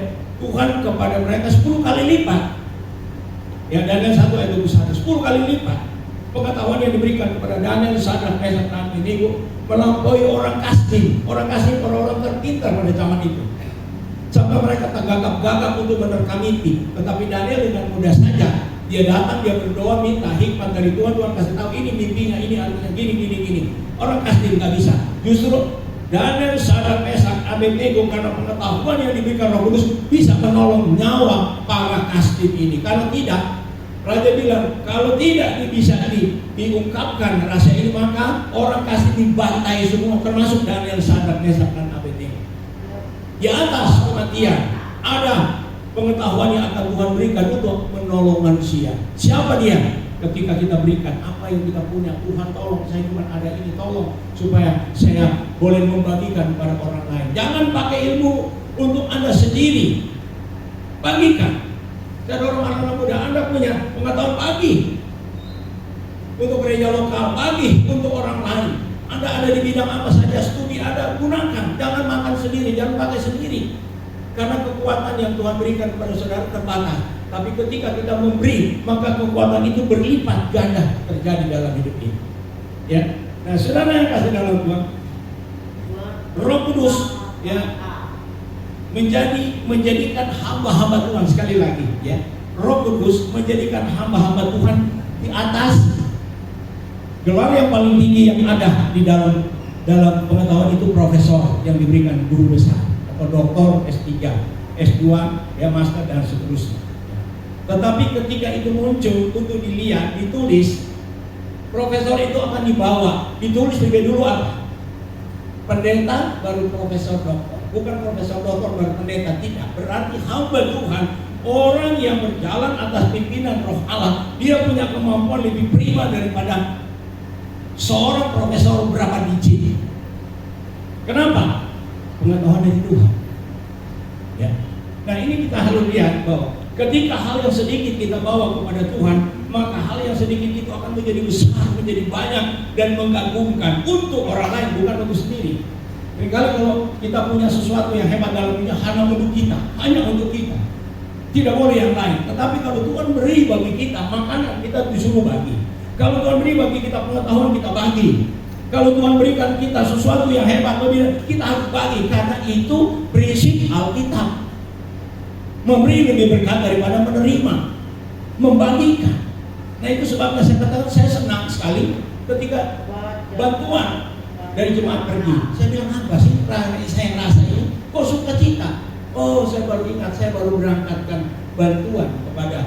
Tuhan kepada mereka 10 kali lipat. Ya, Daniel 1 ayat 21, 10 kali lipat. Pengetahuan yang diberikan kepada Daniel, Sadrak, Mesak, dan Abednego melampaui orang Kasdim. Orang Kasdim orang-orang terpintar pada zaman itu. Sampai mereka gagap-gagap untuk menerka mimpi. Tetapi Daniel dengan mudah saja dia datang, dia berdoa minta hikmat dari Tuhan. Tuhan kasih tahu ini mimpinya, ini artinya gini. Orang Kasdim nggak bisa. Justru Daniel, Sadrak, Mesak, Abednego karena pengetahuan yang diberikan Roh Kudus bisa menolong nyawa para Kasdim ini. Kalau tidak, Raja bilang kalau tidak bisa diungkapkan rahasia ini, maka orang Kasdim dibantai semua, termasuk Daniel, Sadrak, Mesak, dan Abednego. Di atas kematian ada pengetahuan yang akan Tuhan berikan untuk menolong manusia. Siapa dia? Ketika kita berikan apa yang kita punya, Tuhan tolong saya cuma ada ini, tolong supaya saya boleh membagikan kepada orang lain. Jangan pakai ilmu untuk Anda sendiri, bagikan. Dan orang-orang muda, Anda punya pengetahuan, bagi untuk gereja lokal, bagi untuk orang lain. Anda ada di bidang apa saja, studi ada, gunakan. Jangan makan sendiri, jangan pakai sendiri. Karena kekuatan yang Tuhan berikan kepada saudara terbatas. Tapi ketika kita memberi, maka kekuatan itu berlipat ganda terjadi dalam hidup ini. Ya. Nah, saudara yang kasih dalam Tuhan, Roh Kudus, ya, menjadikan hamba-hamba Tuhan. Sekali lagi, ya, Roh Kudus menjadikan hamba-hamba Tuhan di atas gelar yang paling tinggi yang ada di dalam pengetahuan itu, profesor yang diberikan guru besar atau doktor S3, S2, ya, master dan seterusnya. Tetapi ketika itu muncul untuk dilihat, ditulis, profesor itu akan dibawa, ditulis lebih dulu apa? Pendeta baru profesor doktor, bukan profesor doktor baru pendeta, tidak. Berarti hamba Tuhan, orang yang berjalan atas pimpinan Roh Allah, dia punya kemampuan lebih prima daripada seorang profesor berapa digit. Kenapa? Pengetahuan dari Tuhan. Ya. Nah, ini kita harus lihat bahwa ketika hal yang sedikit kita bawa kepada Tuhan, maka hal yang sedikit itu akan menjadi besar, menjadi banyak dan mengagumkan untuk orang lain, bukan untuk sendiri. Seringkali kalau kita punya sesuatu yang hebat dalam dunia, hanya untuk kita, tidak boleh yang lain. Tetapi kalau Tuhan beri bagi kita makanan, kita disuruh bagi. Kalau Tuhan beri bagi kita pengetahuan, kita bagi. Kalau Tuhan berikan kita sesuatu yang hebat, kita harus bagi. Karena itu prinsip Alkitab. Memberi lebih berkat daripada menerima, membagikan. Nah, itu sebabnya saya katakan saya senang sekali ketika bantuan dari jemaat pergi. Saya bilang, apa sih saya rasa ini? Kok sukacita? Oh, saya baru ingat, saya baru berangkatkan bantuan kepada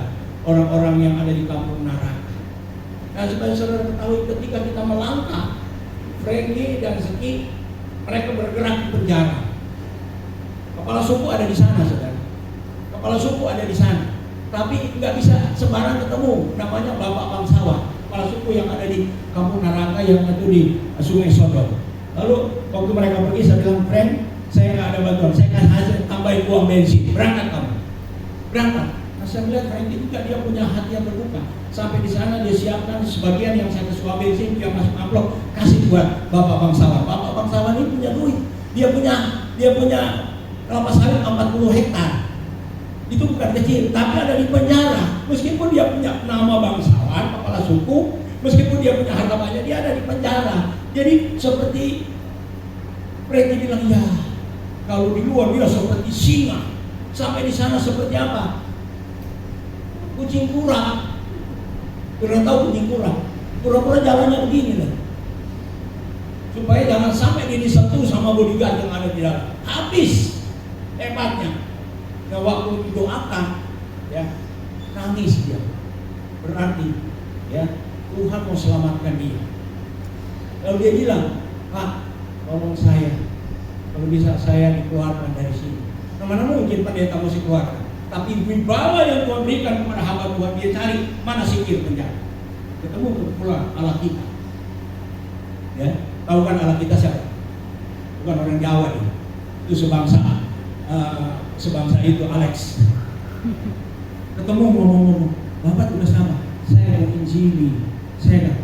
orang-orang yang ada di kampung Naraka. Nah, supaya saudara ketahui, ketika kita melangkah, Frankie dan Seki, mereka bergerak di penjara. Kepala suku ada di sana, saudara. Kepala suku ada di sana, tapi nggak bisa sembarang ketemu. Namanya Bapak Bangsawan. kepala suku yang ada di kampung Naraka yang ada di Sungai Sodom. Lalu waktu mereka pergi, saya bilang, friend, saya nggak ada bantuan, saya akan hasil tambahin uang bensin, berangkat kamu, berangkat. Nah, saya melihat Frank itu juga dia punya hati yang terbuka. Sampai di sana dia siapkan sebagian yang saya kesuap bensin, dia masuk amplop, kasih buat bapak bangsawan. Bapak bangsawan ini punya duit, dia punya kelapa sawit 40 hektar. Itu bukan kecil, tapi ada di penjara. Meskipun dia punya nama bangsawan, kepala suku, meskipun dia punya harta banyak, dia ada di penjara. Jadi seperti mereka bilang, ya kalau di luar dia seperti singa, sampai di sana seperti apa? Kucing kura. Pernah tahu kucing kura? Pura-pura jalannya begini lah, supaya jangan sampai dia disentuh sama bodyguard yang ada di dalam. Habis hebatnya. Nah, waktu didoakan, ya nangis dia. Berarti, ya Tuhan mau selamatkan dia. Lalu dia bilang, Pak, tolong saya, kalau bisa saya dikeluarkan dari sini. Nah, mana mungkin pendeta mesti keluarkan? Tapi wibawa yang Tuhan berikan kepada hamba Tuhan, dia cari mana sikir penjara. Ketemu pulang Allah kita. Ya, tahu kan Allah kita siapa? Bukan orang Jawa dia. Itu sebangsa. Sebangsa itu Alex. Ketemu ngomong-ngomong, Bapak tugas sama. Saya mau injili. Saya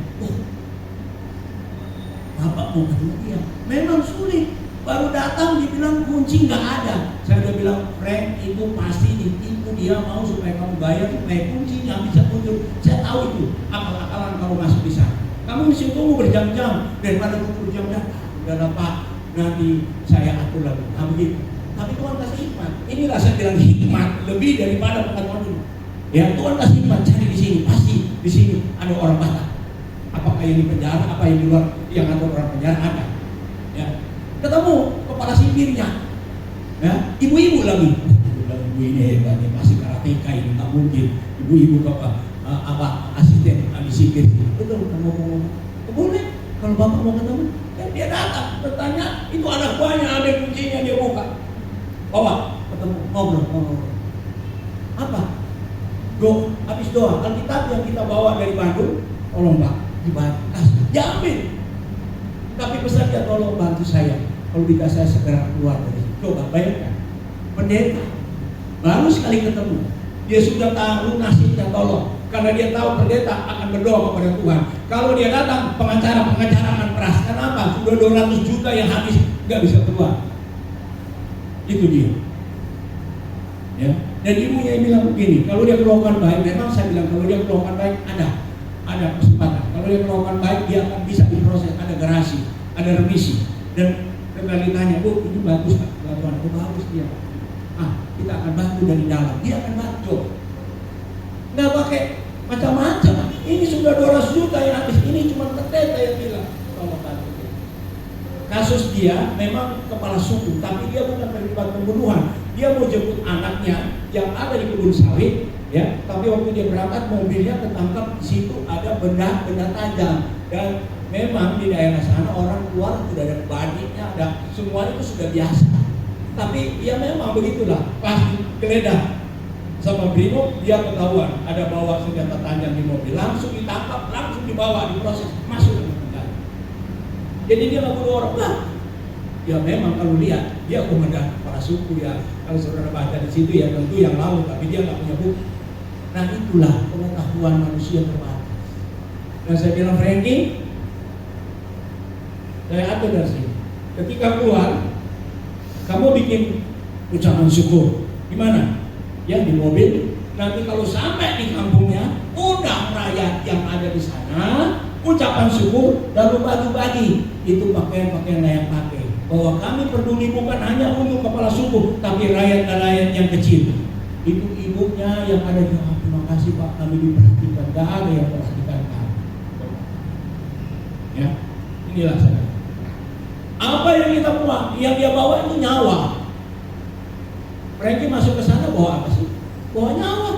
Bapak mau ketemu dia. Memang sulit. Baru datang dibilang kunci nggak ada. Saya udah bilang, Frank, itu pasti ditipu, dia mau supaya kamu bayar supaya kuncinya bisa muncul. Saya tahu itu akal-akalan kamu masuk di sana. Kamu mesti tunggu berjam-jam daripada tunggu berjam-jam. Udah dapat, nanti saya atur lagi. Nah, begitu. Tapi Tuhan kasih hikmat. Inilah saya bilang hikmat lebih daripada pengetahuan dulu. Ya, Tuhan kasih hikmat, cari di sini, pasti di sini ada orang Batak. Apakah yang di penjara, apa yang di luar yang atur orang penjara ada. Ya. Ketemu kepala sipirnya, ya, ibu-ibu lagi. Ibu ini hebat, ini masih karateka ini, tak mungkin. Ibu-ibu asisten ahli sipir. Betul, ngomong-ngomong. Boleh, kalau bapak mau ketemu, dan dia datang bertanya, itu anak buahnya ada kuncinya, dia buka. Bawa, ketemu, ngobrol. Apa? Habis doa, Alkitab yang kita bawa dari Bandung, tolong Pak, dibatas, diambil. Tapi pesan dia, tolong bantu saya. Kalau bisa saya segera keluar dari sini. Coba bayangkan, pendeta baru sekali ketemu, dia sudah tahu nasibnya, tolong. Karena dia tahu pendeta akan berdoa kepada Tuhan. Kalau dia datang, pengacara akan peras. Kenapa? Sudah 200 juta yang habis, nggak bisa keluar. Itu dia. Ya. Dan ibunya bilang begini, kalau dia melakukan baik, memang saya bilang kalau dia melakukan baik ada kesempatan. Kalau dia melakukan baik, dia akan bisa diproses, ada garasi, ada remisi. Dan kembali tanya, Bu, ini bagus Pak, Tuhan, bagus dia. Kita akan bantu dari dalam, dia akan bantu. Nggak pakai macam-macam. Ini sudah 200 juta yang habis, ini cuma pendeta yang bilang, tolong bantu dia. Kasus dia memang kepala suku, tapi dia bukan terlibat pembunuhan. Dia mau jemput anaknya yang ada di kebun sawit, ya. Tapi waktu dia berangkat, mobilnya ketangkap di situ ada benda tajam. Dan memang di daerah sana orang keluar sudah ada badiknya, ada semua itu sudah biasa. Tapi ya memang begitulah, pasti geledah sama brimob, dia ketahuan ada bawa senjata tajam di mobil, langsung ditangkap, langsung dibawa, diproses, masuk ke penjara. Jadi dia nggak bunuh orang, lah. Ya memang kalau lihat dia komandan kepala suku, ya kalau saudara baca di situ ya tentu yang lalu, tapi dia nggak punya bukti. Nah itulah pengetahuan manusia terbatas. Dan saya bilang, Frankie, saya atur dari sini. Ketika keluar, kamu bikin ucapan syukur. Gimana? Ya di mobil. Nanti kalau sampai di kampungnya, undang rakyat yang ada di sana, ucapan syukur, lalu bagi-bagi itu pakaian-pakaian layak pakai. Bahwa kami peduli bukan hanya untuk kepala suku, tapi rakyat-rakyat yang kecil. Ibu-ibunya yang ada di terima kasih Pak, kami diperhatikan. Gak ada yang perhatikan kami. Ya, inilah saya. Apa yang kita bawa? Yang dia bawa itu nyawa. Frankie masuk ke sana bawa apa sih? Bawa nyawa.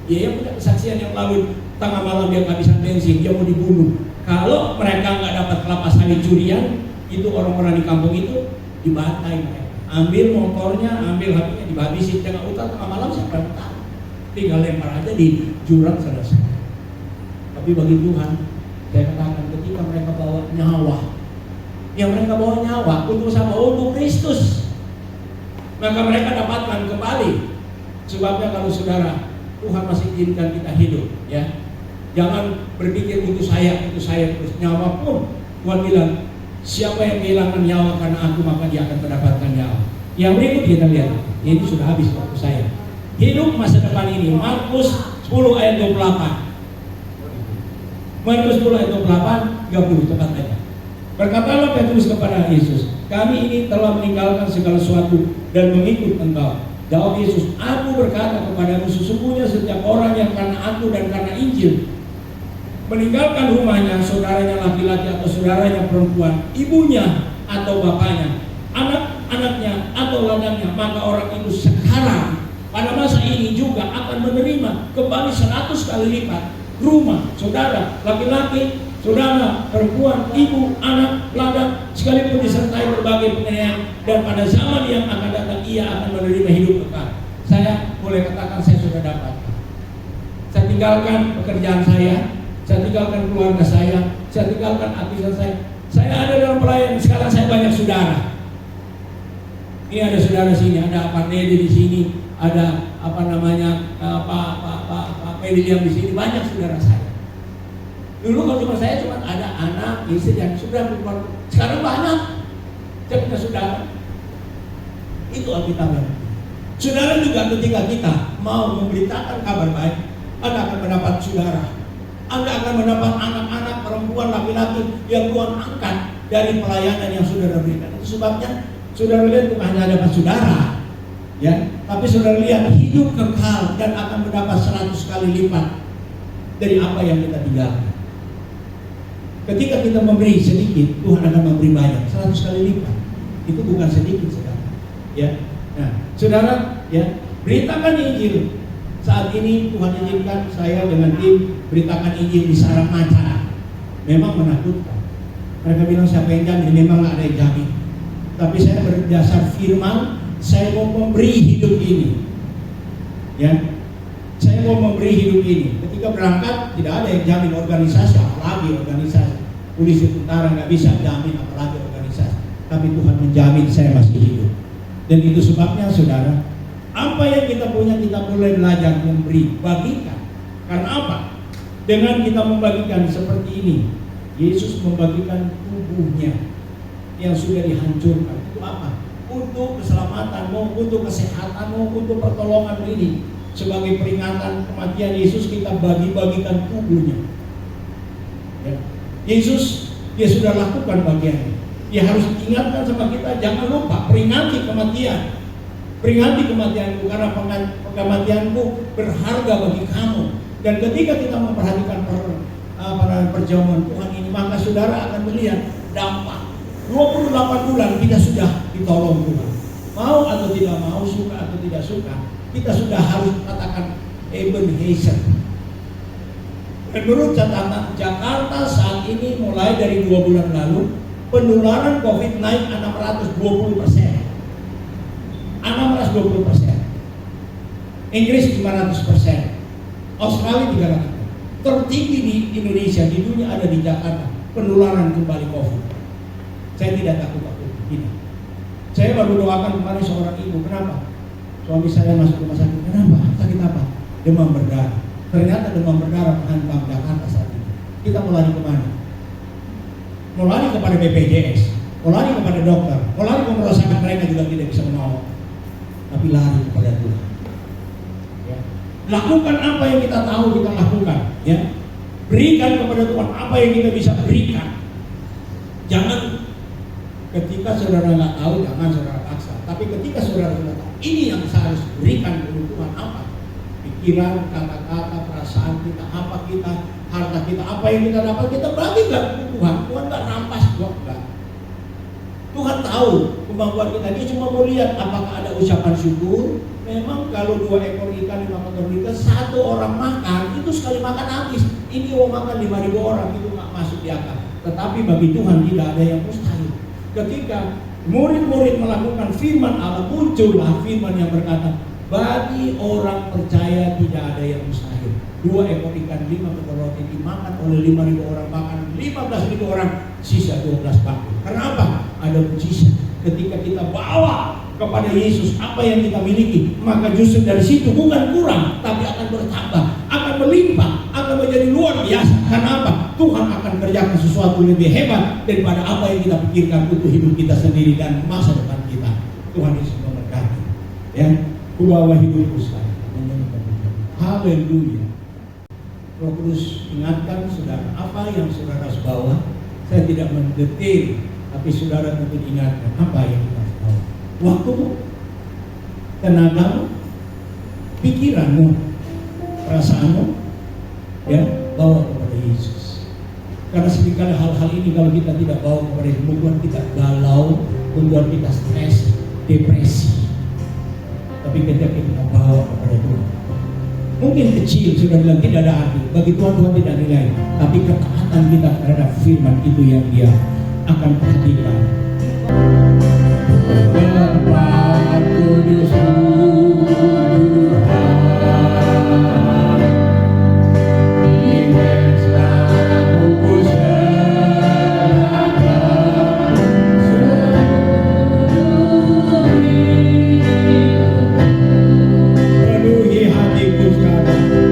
Dia yang punya kesaksian yang lalu tengah malam dia kehabisan bensin, dia mau dibunuh. Kalau mereka nggak dapat kelapa sawit curian, itu orang-orang di kampung itu dibantai mereka. Ambil motornya, ambil HP-nya, dihabisin tengah hutan tengah malam, siapa yang tahu? Tinggal lempar aja di jurang selesai. Tapi bagi Tuhan Saya katakan ketika mereka bawa nyawa, yang mereka bawa nyawa untuk sama untuk Kristus, maka mereka dapatkan kembali. Sebabnya kalau saudara, Tuhan masih izinkan kita hidup, ya. Jangan berpikir itu saya terus. Nyawa pun Tuhan bilang, siapa yang kehilangan nyawa karena aku, maka dia akan mendapatkan nyawa. Yang berikut kita lihat, ini sudah habis waktu saya. Hidup masa depan ini, Markus 10 ayat 28. Markus 10 ayat 28, 30 tepat aja. Berkatalah Petrus kepada Yesus, kami ini telah meninggalkan segala sesuatu dan mengikut Engkau. Jawab Yesus, aku berkata kepadamu, sesungguhnya setiap orang yang karena aku dan karena Injil meninggalkan rumahnya, saudaranya laki-laki atau saudaranya perempuan, ibunya atau bapaknya, anak-anaknya atau ladangnya, maka orang itu sekarang pada masa ini juga akan menerima kembali 100 kali lipat rumah, saudara, laki-laki, saudara, perempuan, ibu, anak, ladang, sekalipun disertai berbagai penganiayaan, dan pada zaman yang akan datang ia akan menerima hidup kekal. Saya boleh katakan saya sudah dapat. Saya tinggalkan pekerjaan saya tinggalkan keluarga saya tinggalkan aktivitas saya. Saya ada dalam pelayanan, sekarang saya banyak saudara. Ini ada saudara sini, ada Pak Nedi di sini, ada Pak William di sini, banyak saudara saya. Dulu kalau cuma saya cuma ada anak, istri dan saudara perempuan. Sekarang banyak, saya punya saudara. Itu Alkitab. Saudara juga ketika kita mau memberitakan kabar baik, Anda akan mendapat saudara. Anda akan mendapat anak-anak, perempuan, laki-laki yang Tuhan angkat dari pelayanan yang saudara berikan. Itu sebabnya saudara lihat bukan hanya dapat saudara, ya, tapi saudara lihat hidup kekal dan akan mendapat 100 kali lipat dari apa yang kita tinggalkan. Ketika kita memberi sedikit, Tuhan akan memberi banyak, 100 kali lipat. Itu bukan sedikit, saudara. Ya, nah, saudara, ya, beritakan Injil. Saat ini Tuhan izinkan saya dengan tim beritakan Injil di Saramacca. Memang menakutkan. Mereka bilang siapa yang jamin? Memang nggak ada yang jamin. Tapi saya berdasar firman, saya mau memberi hidup ini. Ya, saya mau memberi hidup ini. Ketika berangkat tidak ada yang jamin organisasi, apalagi organisasi. Polisi tentara nggak bisa jamin, apalagi organisasi. Tapi Tuhan menjamin saya masih hidup. Dan itu sebabnya, saudara, apa yang kita punya kita mulai belajar memberi, bagikan. Karena apa? Dengan kita membagikan seperti ini, Yesus membagikan tubuhnya yang sudah dihancurkan. Itu apa? Untuk keselamatanmu, untuk kesehatanmu, untuk pertolonganmu ini. Sebagai peringatan kematian Yesus, kita bagi-bagikan tubuhnya. Ya. Yesus, dia sudah lakukan bagiannya. Dia harus ingatkan sama kita, jangan lupa peringati kematian. Peringati kematianku karena kematianku berharga bagi kamu. Dan ketika kita memperhatikan perjalanan Tuhan ini, maka saudara akan melihat dampak. 28 bulan kita sudah ditolong Tuhan. Mau atau tidak mau, suka atau tidak suka, kita sudah harus katakan Ebenezer. Menurut catatan Jakarta saat ini mulai dari 2 bulan lalu, penularan COVID naik 620%. 620%. Inggris 500%. Australia 300%. Tertinggi di Indonesia, di dunia ada di Jakarta. Penularan kembali COVID. Saya tidak takut ini. Saya baru doakan kemarin seorang ibu. Kenapa? Suami saya masuk rumah sakit. Kenapa? Sakit apa? Demam berdarah. Ternyata demam berdarah menghantam Jakarta saat ini. Kita mau lari kemana? Mau lari kepada BPJS, mau lari kepada dokter, mau lari ke rumah sakit, mereka juga tidak bisa menolong. Tapi lari kepada Tuhan. Ya. Lakukan apa yang kita tahu kita lakukan. Ya. Berikan kepada Tuhan apa yang kita bisa berikan. Jangan ketika saudara nggak tahu, jangan saudara paksa. Tapi ketika saudara sudah tahu, ini yang saya harus berikan kepada Tuhan apa? Pikiran, kata-kata, perasaan kita, apa kita, harta kita, apa yang kita dapat, kita bagikan ke Tuhan. Tuhan nggak rampas kok, enggak. Tuhan tahu kemampuan kita. Dia cuma mau lihat apakah ada ucapan syukur. Memang kalau 2 ekor ikan 5 ekor ikan, 1 orang makan itu sekali makan habis. Ini mau makan 5.000 orang, itu nggak masuk di akal. Tetapi bagi Tuhan tidak ada yang mustahil. Ketika murid-murid melakukan firman Allah, muncullah firman yang berkata, Bagi orang percaya tidak ada yang mustahil. 2 ekor ikan, 5 ekor roti dimakan oleh 5.000 orang, bahkan 15.000 orang, sisa 12 bangku. Karena apa? Ada mujizat. Ketika kita bawa kepada Yesus apa yang kita miliki, maka justru dari situ bukan kurang, tapi akan bertambah, akan melimpah, akan menjadi luar biasa. Karena apa? Tuhan akan kerjakan sesuatu lebih hebat daripada apa yang kita pikirkan untuk hidup kita sendiri dan masa depan kita. Tuhan Yesus memberkati. Ya, kubawa hidupku sekarang. Haleluya. Roh Kudus ingatkan saudara apa yang saudara harus bawa. Saya tidak mendetail, tapi saudara tentu ingatkan apa yang kita harus bawa. Waktumu, tenagamu, pikiranmu, perasaanmu, ya, bawa kepada Yesus. Karena seringkali hal-hal ini kalau kita tidak bawa kepada Yesus, membuat kita galau, membuat kita stres, depresi. Tapi ketika kita bawa kepada Tuhan, mungkin kecil sudah bilang tidak ada arti, bagi Tuhan tidak nilai, tapi ketaatan kita terhadap firman itu yang Dia akan perhatikan. Tempat kudus-Mu Tuhan, di Mesra-Mu ku serahkan seluruh hidupku. Penuhi hatiku sekarang.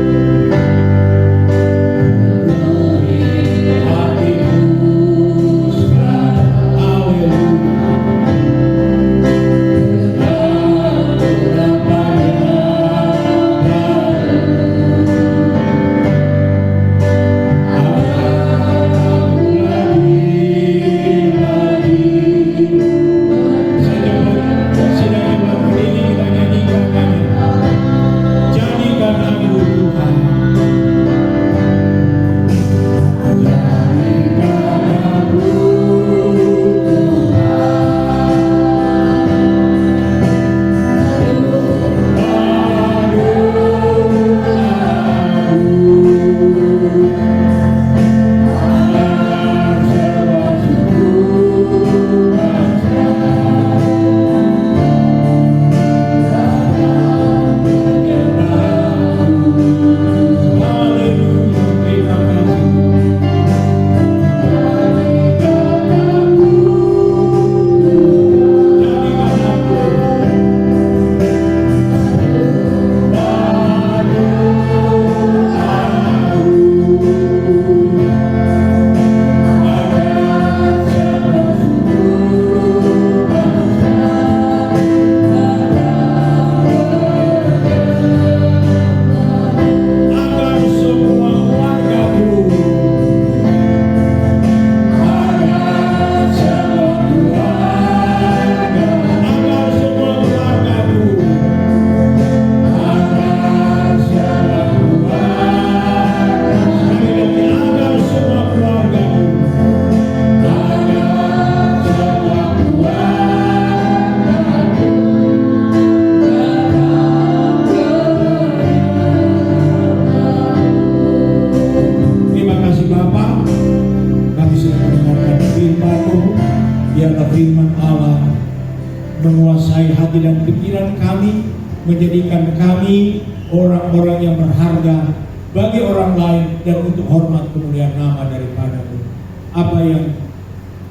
menguasai hati dan pikiran kami, menjadikan kami orang-orang yang berharga bagi orang lain dan untuk hormat kemuliaan nama daripada-Mu. Apa yang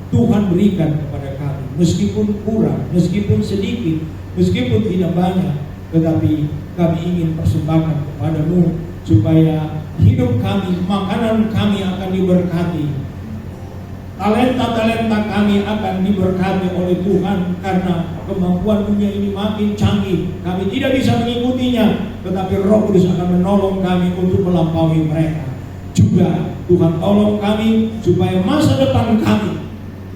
Tuhan berikan kepada kami, meskipun kurang, meskipun sedikit, meskipun tidak banyak, tetapi kami ingin persembahkan kepada-Mu supaya hidup kami, makanan kami akan diberkati, talenta-talenta kami akan diberkati oleh Tuhan, karena kemampuan dunia ini makin canggih. Kami tidak bisa mengikutinya, tetapi Roh Kudus akan menolong kami untuk melampaui mereka. Juga Tuhan tolong kami supaya masa depan kami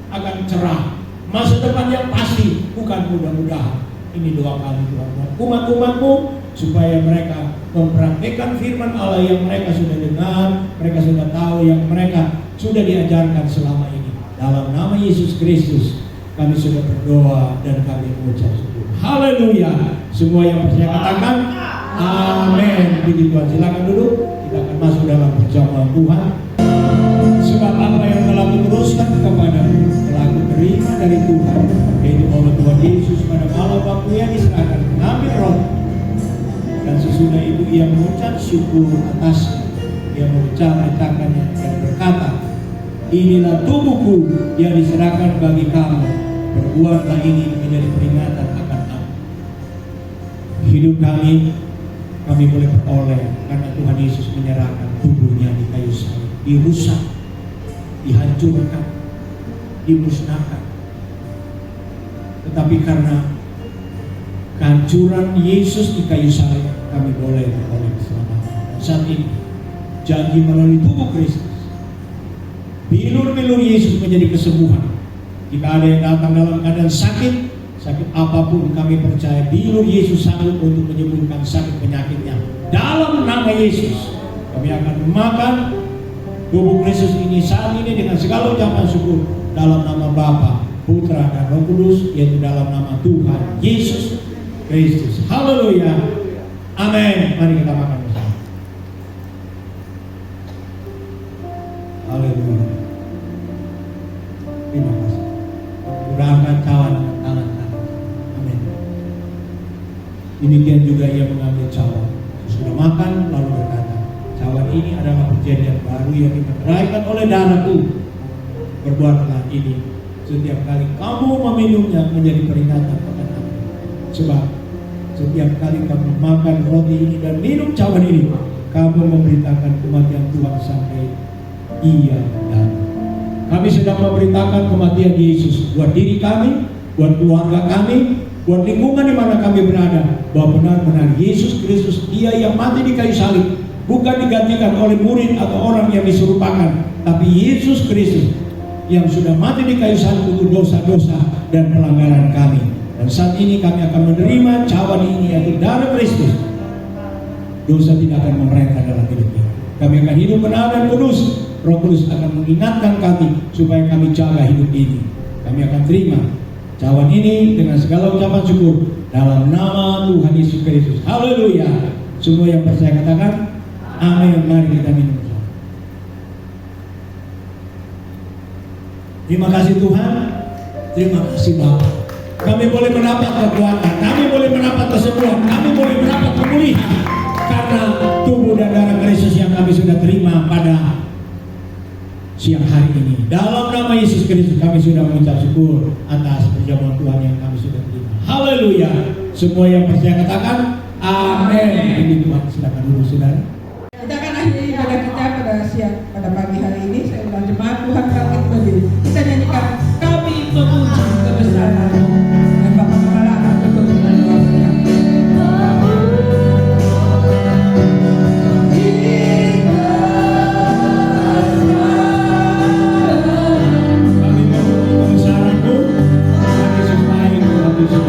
akan cerah, masa depan yang pasti, bukan mudah-mudahan. Ini doa kami Tuhan, umat-umat-Mu, supaya mereka mempraktikkan firman Allah yang mereka sudah dengar, mereka sudah tahu, yang mereka sudah diajarkan selama ini. Dalam nama Yesus Kristus kami sudah berdoa dan kami mengucap syukur. Haleluya. Semua yang percaya katakan amin. Puji Tuhan. Silakan duduk. Kita akan masuk dalam perjamuan Tuhan. Sebab apa yang telah kuteruskan kepadamu telah kuterima dari Tuhan, yaitu bahwa Tuhan Yesus pada malam waktu yang diserahkan mengambil roti, ia mengucap syukur atasnya. Ia mengucap-ucapkannya dan berkata, inilah tubuhku yang diserahkan bagi kamu. Perbuatlah ini menjadi peringatan akan aku. Hidup kami boleh peroleh karena Tuhan Yesus menyerahkan tubuhnya di kayu salib, dirusak, dihancurkan, dimusnahkan. Tetapi karena kehancuran Yesus di kayu salib, kami boleh beroleh keselamatan. Dan saat ini janji melalui tubuh Kristus, bilur-bilur Yesus menjadi kesembuhan. Jika ada yang datang dalam keadaan sakit apapun, kami percaya bilur Yesus sanggup untuk menyembuhkan sakit penyakitnya. Dalam nama Yesus, kami akan memakan tubuh Kristus ini saat ini dengan segala ucapan syukur dalam nama Bapa, Putra, dan Roh Kudus, yaitu dalam nama Tuhan Yesus Kristus. Haleluya. Amin. Mari kita makan bersama. Haleluya. Terima kasih. Sudah angkat cawan dengan tangan kanan. Amin. Demikian juga ia mengambil cawan. Sudah makan lalu berkata, cawan ini adalah perjanjian baru yang dimeteraikan oleh darahku. Berbuatlah ini setiap kali kamu meminumnya menjadi peringatan kepada aku. Sebab setiap kali kamu makan roti ini dan minum cawan ini, kamu memberitakan kematian Tuhan sampai ia datang. Kami sedang memberitakan kematian Yesus buat diri kami, buat keluarga kami, buat lingkungan di mana kami berada, bahwa benar-benar Yesus Kristus, Dia yang mati di kayu salib, bukan digantikan oleh murid atau orang yang diserupakan, tapi Yesus Kristus yang sudah mati di kayu salib untuk dosa-dosa dan pelanggaran kami. Dan saat ini kami akan menerima cawan ini, yaitu darah Kristus. Dosa tidak akan memerintah dalam hidup kita. Kami akan hidup benar dan kudus. Roh Kudus akan mengingatkan kami supaya kami jaga hidup ini. Kami akan terima cawan ini dengan segala ucapan syukur dalam nama Tuhan Yesus Kristus. Haleluya. Semua yang percaya katakan amin. Mari kita minum. Terima kasih Tuhan. Terima kasih Bapa. Kami boleh mendapat kekuatan, kami boleh mendapat kesembuhan, kami boleh mendapat pemulihan karena tubuh dan darah Kristus yang kami sudah terima pada siang hari ini. Dalam nama Yesus Kristus kami sudah mengucap syukur atas perjamuan Tuhan yang kami sudah terima. Haleluya. Semua yang percaya katakan amin. Ini Tuhan, silakan dulu saudara. Kita akan akhiri ibadah kita pada pagi hari ini. Saya ulang jemaat Tuhan bangkit berdiri. Kita nyanyikan kami memuji kebesaran-Mu. Dan Bapak Kepala akan tutup dengan doa kita. Kami memuji kebesaran-Mu. Kami sembahin Tuhan Yesus.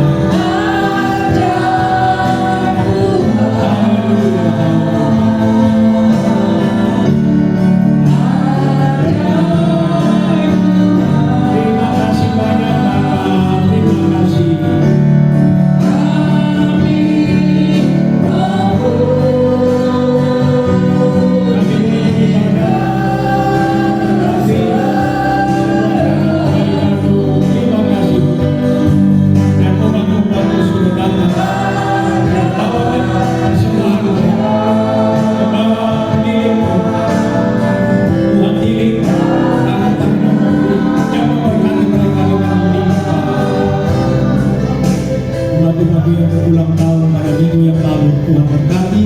Yang berulang tahun pada minggu yang lalu Tuhan berkati,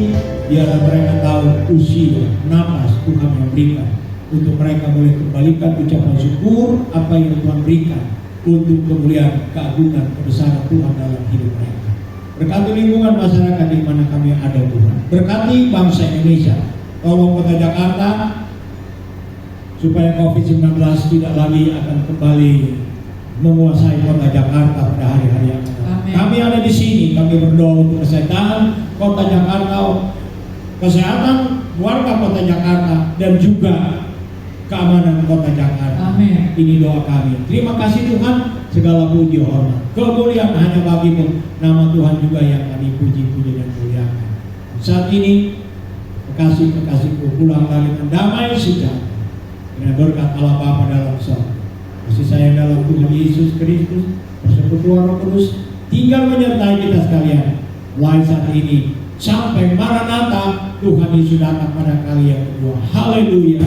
biarlah mereka tahu usia, napas Tuhan yang berikan untuk mereka boleh kembalikan ucapan syukur apa yang Tuhan berikan untuk kemuliaan, keagungan, kebesaran Tuhan dalam hidup mereka. Berkati lingkungan masyarakat di mana kami ada Tuhan. Berkati bangsa Indonesia. Tolong Kota Jakarta supaya COVID-19 tidak lagi akan kembali menguasai Kota Jakarta pada hari-hari yang akan. Kami ada di sini, kami berdoa untuk kesehatan Kota Jakarta, kesehatan warga Kota Jakarta, dan juga keamanan Kota Jakarta. Amin. Ini doa kami. Terima kasih Tuhan, segala puji hormat, kemuliaan hanya bagi-Mu. Nama Tuhan juga yang kami puji-puji dan muliakan. Saat ini, kekasih-kekasihku pulang lagi dengan damai sejahtera dengan berkat Allah Bapa dalam surga, kasih sayang dalam Tuhan Yesus Kristus, persekutuan Roh Kudus tinggal menyertai kita sekalian mulai saat ini sampai Maranatha, Tuhan Yesus datang pada kali yang kedua. Haleluya.